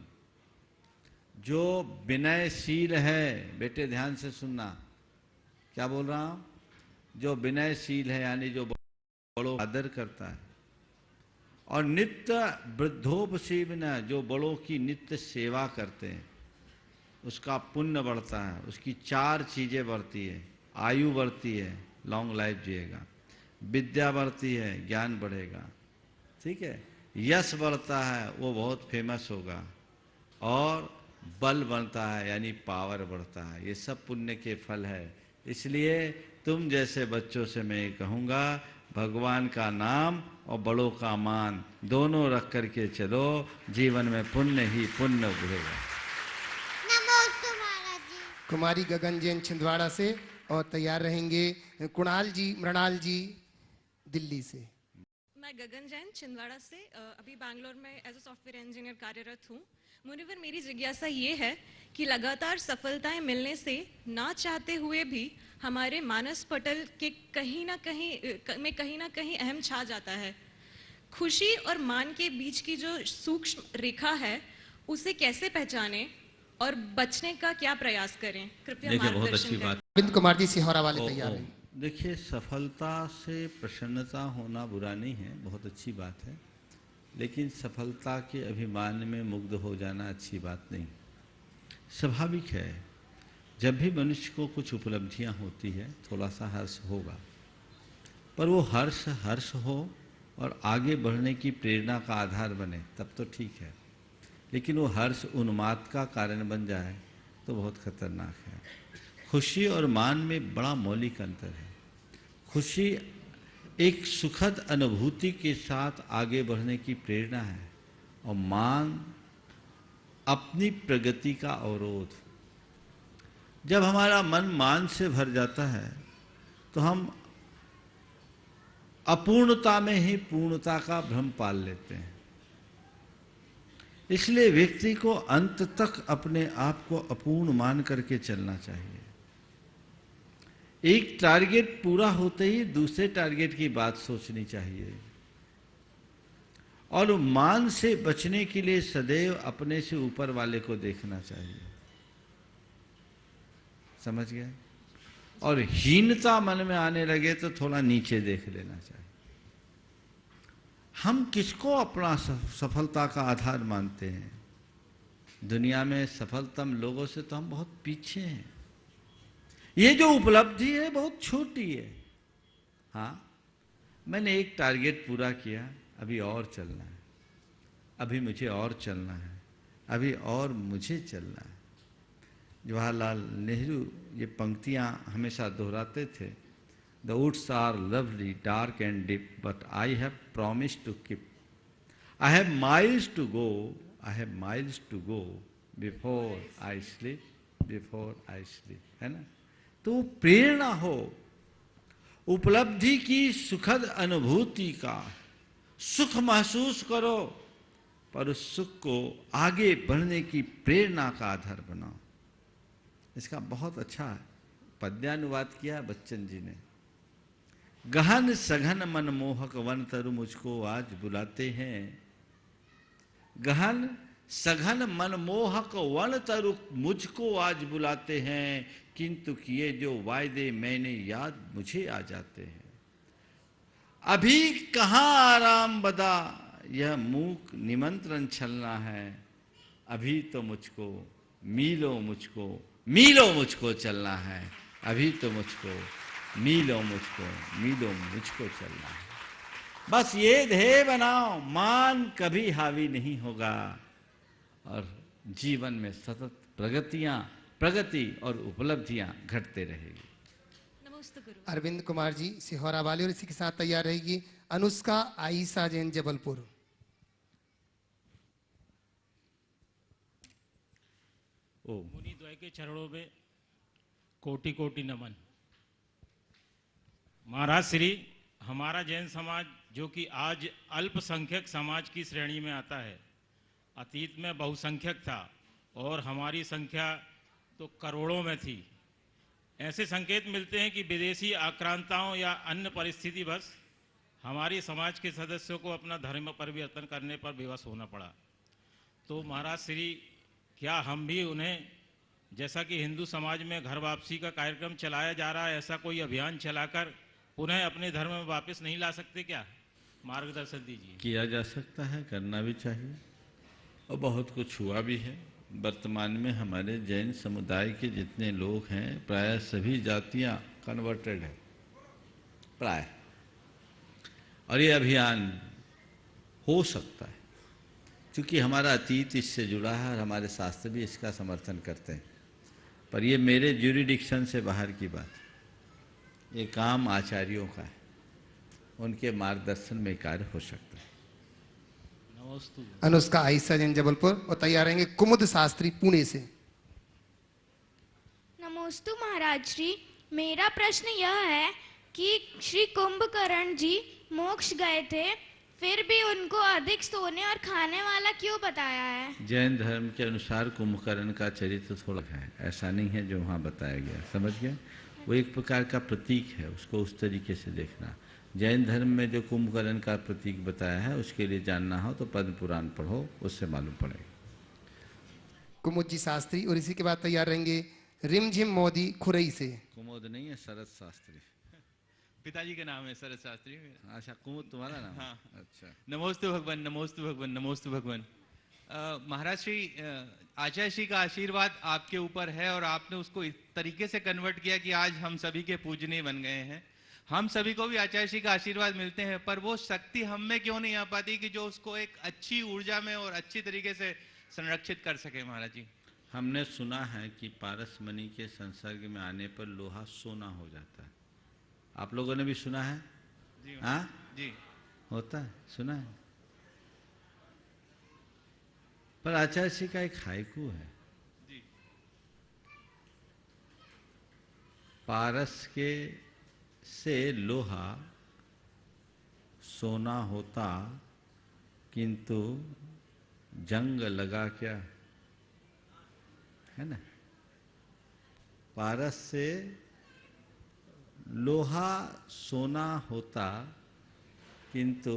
जो विनयशील है, बेटे ध्यान से सुनना क्या बोल रहा हूं, जो विनयशील है यानी जो बड़ों का आदर करता है, और नित्य वृद्धोपसेविनः जो बड़ों की नित्य सेवा करते हैं, उसका पुण्य बढ़ता है। उसकी चार चीजें बढ़ती है, आयु बढ़ती है, लॉन्ग लाइफ जिएगा, विद्या बढ़ती है, ज्ञान बढ़ेगा, ठीक है, यश बढ़ता है, वो बहुत फेमस होगा, और बल बढ़ता है यानी पावर बढ़ता है। ये सब पुण्य के फल है। इसलिए तुम जैसे बच्चों से मैं कहूँगा, भगवान का नाम और बड़ों का मान दोनों रख करके चलो, जीवन में पुण्य ही पुण्य उभरेगा। कुमारी गगन जैन छिंदवाड़ा से और तैयार रहेंगे कुणाल जी मृणाल जी दिल्ली से। मैं गगन जैन छिंदवाड़ा से अभी बैंगलोर में एज अ सॉफ्टवेयर इंजीनियर कार्यरत हूँ। मुनिवर, मेरी जिज्ञासा ये है कि लगातार सफलताएं मिलने से ना चाहते हुए भी हमारे मानस पटल के कहीं ना कहीं अहम छा जाता है। खुशी और मान के बीच की जो सूक्ष्म रेखा है उसे कैसे पहचानें और बचने का क्या प्रयास करें? कृपया मार्गदर्शन करें। अरविंद कुमार जी सिहोरा वाले तैयार हैं। देखिए, सफलता से प्रसन्नता होना बुरा नहीं है, बहुत अच्छी बात है, लेकिन सफलता के अभिमान में मुग्ध हो जाना अच्छी बात नहीं। स्वाभाविक है, जब भी मनुष्य को कुछ उपलब्धियां होती है थोड़ा सा हर्ष होगा, पर वो हर्ष हो और आगे बढ़ने की प्रेरणा का आधार बने तब तो ठीक है, लेकिन वो हर्ष उन्माद का कारण बन जाए तो बहुत खतरनाक है। खुशी और मान में बड़ा मौलिक अंतर है। खुशी एक सुखद अनुभूति के साथ आगे बढ़ने की प्रेरणा है, और मान अपनी प्रगति का अवरोध। जब हमारा मन मान से भर जाता है तो हम अपूर्णता में ही पूर्णता का भ्रम पाल लेते हैं। इसलिए व्यक्ति को अंत तक अपने आप को अपूर्ण मान करके चलना चाहिए। एक टारगेट पूरा होते ही दूसरे टारगेट की बात सोचनी चाहिए, और मान से बचने के लिए सदैव अपने से ऊपर वाले को देखना चाहिए। समझ गए? और हीनता मन में आने लगे तो थोड़ा नीचे देख लेना चाहिए। हम किसको अपना सफलता का आधार मानते हैं? दुनिया में सफलतम लोगों से तो हम बहुत पीछे हैं। ये जो उपलब्धि है बहुत छोटी है। हाँ, मैंने एक टारगेट पूरा किया, अभी और चलना है, अभी मुझे और चलना है, अभी और मुझे चलना है। जवाहरलाल नेहरू ये पंक्तियां हमेशा दोहराते थे, the woods are lovely dark and deep but I have promised to keep, I have miles to go, I have miles to go before I sleep, before I sleep, है ना? तो प्रेरणा हो उपलब्धि की सुखद अनुभूति का सुख महसूस करो, पर उस सुख को आगे बढ़ने की प्रेरणा का आधार बनाओ। इसका बहुत अच्छा पद्यानुवाद किया है बच्चन जी ने। गहन सघन मनमोहक वन तरु मुझको आज बुलाते हैं। गहन सघन मनमोहक वन तरु मुझको आज बुलाते हैं, किंतु किए जो वायदे मैंने याद मुझे आ जाते हैं। अभी कहाँ आराम बदा, यह मूक निमंत्रण छलना है। अभी तो मुझको मीलों मुझको चलना है। अभी तो मुझको मीलों मुझको चलना है। बस ये ध्येय बनाओ, मान कभी हावी नहीं होगा और जीवन में सतत प्रगति और उपलब्धियां घटते रहेगी। नमस्ते गुरु। अरविंद कुमार जी सिहोरा वाले, और इसी के साथ तैयार रहेगी अनुष्का आयशा जैन जबलपुर। मुनि द्वय के चरणों में कोटि कोटि नमन। महाराज श्री, हमारा जैन समाज जो कि आज अल्पसंख्यक समाज की श्रेणी में आता है, अतीत में बहुसंख्यक था और हमारी संख्या तो करोड़ों में थी। ऐसे संकेत मिलते हैं कि विदेशी आक्रांताओं या अन्य परिस्थिति बस हमारी समाज के सदस्यों को अपना धर्म परिवर्तन करने पर विवश होना पड़ा। तो महाराज श्री, क्या हम भी उन्हें, जैसा कि हिंदू समाज में घर वापसी का कार्यक्रम चलाया जा रहा है, ऐसा कोई अभियान चलाकर पुनः अपने धर्म में वापस नहीं ला सकते क्या? मार्गदर्शन दीजिए। किया जा सकता है, करना भी चाहिए और बहुत कुछ हुआ भी है। वर्तमान में हमारे जैन समुदाय के जितने लोग हैं, प्राय सभी जातियां कन्वर्टेड है प्राय, और ये अभियान हो सकता है क्योंकि हमारा अतीत इससे जुड़ा है और हमारे शास्त्र भी इसका समर्थन करते हैं। पर ये मेरे ज्यूरिडिक्शन से बाहर की बात, ये काम आचार्यों का है, उनके मार्गदर्शन में कार्य हो सकता है। अनुष्का आयशा जैन जबलपुर, और तैयार रहेंगे कुमुद शास्त्री पुणे से। नमोस्तु महाराज श्री, मेरा प्रश्न यह है कि श्री कुंभकर्ण जी मोक्ष गए थे, फिर भी उनको अधिक सोने और खाने वाला क्यों बताया है? जैन धर्म के अनुसार कुंभकर्ण का चरित्र थोड़ा है, ऐसा नहीं है जो वहाँ बताया गया, समझ गए? वो एक प्रकार का प्रतीक है, उसको उस तरीके से देखना। जैन धर्म में जो कुंभकर्ण का प्रतीक बताया है, उसके लिए जानना हो तो पद्म पुराण पढ़ो, उससे मालूम पड़ेगा। कुमुद जी शास्त्री, और इसी के बाद तैयार रहेंगे रिमझिम मोदी खुरई से। कुमुद नहीं है, शरद शास्त्री। पिताजी का नाम है शरद शास्त्री। अच्छा, कुमुद तुम्हारा नाम? हाँ। अच्छा। नमोस्तु भगवान, नमोस्तु भगवान, नमोस्तु भगवान। महाराज श्री, आचार्य श्री का आशीर्वाद आपके ऊपर है और आपने उसको इस तरीके से कन्वर्ट किया कि आज हम सभी के पूजनीय बन गए हैं। हम सभी को भी आचार्य श्री का आशीर्वाद मिलते हैं, पर वो शक्ति हम में क्यों नहीं आ पाती कि जो उसको एक अच्छी ऊर्जा में और अच्छी तरीके से संरक्षित कर सके? महाराज जी, हमने सुना है कि पारसमणि के संसर्ग में आने पर लोहा सोना हो जाता है। आप लोगों ने भी सुना है? जी हाँ जी, होता है, सुना है। पर आचार्य श्री का एक हाइकू है जी। पारस के से लोहा सोना होता, किंतु जंग लगा क्या, है ना? पारस से लोहा सोना होता, किंतु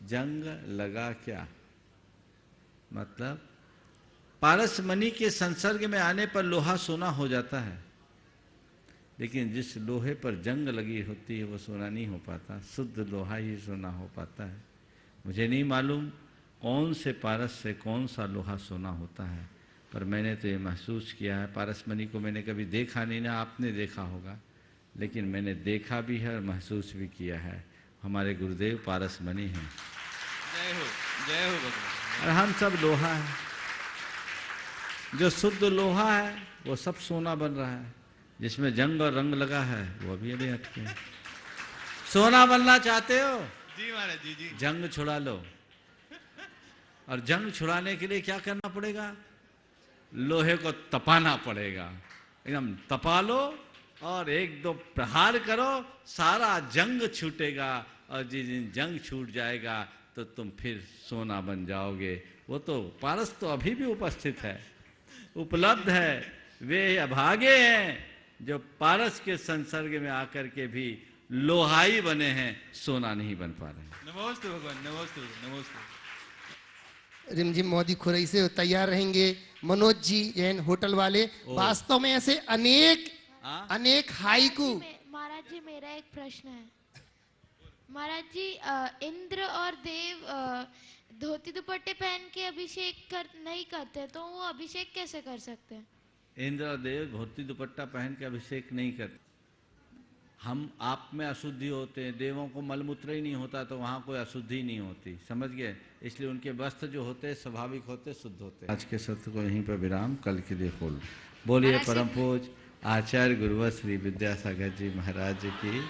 जंग लगा क्या? मतलब पारसमणि के संसर्ग में आने पर लोहा सोना हो जाता है, लेकिन जिस लोहे पर जंग लगी होती है वो सोना नहीं हो पाता, शुद्ध लोहा ही सोना हो पाता है। मुझे नहीं मालूम कौन से पारस से कौन सा लोहा सोना होता है, पर मैंने तो ये महसूस किया है। पारसमणि को मैंने कभी देखा नहीं ना, आपने देखा होगा, लेकिन मैंने देखा भी है और महसूस भी किया है। हमारे गुरुदेव पारसमणि हैं। जय हो भगवान। और हम सब लोहा है, जो शुद्ध लोहा है वो सब सोना बन रहा है, जिसमें जंग और रंग लगा है वो अभी अभी हटके है। सोना बनना चाहते हो? जी महाराज जी, जी। जंग छुड़ा लो, और जंग छुड़ाने के लिए क्या करना पड़ेगा? लोहे को तपाना पड़ेगा, एकदम तपा लो, और एक दो प्रहार करो, सारा जंग छूटेगा, और जिस दिन जंग छूट जाएगा तो तुम फिर सोना बन जाओगे। वो तो पारस तो अभी भी उपस्थित है, उपलब्ध है। वे अभागे हैं जो पारस के संसर्ग में आकर के भी लोहाई बने हैं, सोना नहीं बन पा रहे। नमोस्तु भगवान, नमोस्तु, नमोस्तु। रिमझिम मोदी खुरई से तैयार रहेंगे। मनोज जी जैन होटल वाले, वास्तव में ऐसे अनेक हाइकू। महाराज जी मेरा एक प्रश्न है। महाराज जी इंद्र और देव धोती दुपट्टे पहन के अभिषेक नहीं करते, तो वो अभिषेक कैसे कर सकते हैं? इंद्र और देव धोती दुपट्टा पहन के अभिषेक नहीं करते। हम आप में अशुद्धि होते हैं, देवों को मलमूत्र ही नहीं होता तो वहाँ कोई अशुद्धि नहीं होती, समझ गए? इसलिए उनके वस्त्र जो होते हैं स्वाभाविक होते, शुद्ध होते। आज के सत्र को यहीं पर विराम, कल के लिए खोल। बोलिए परम पूज आचार्य गुरुवर श्री विद्यासागर जी महाराज की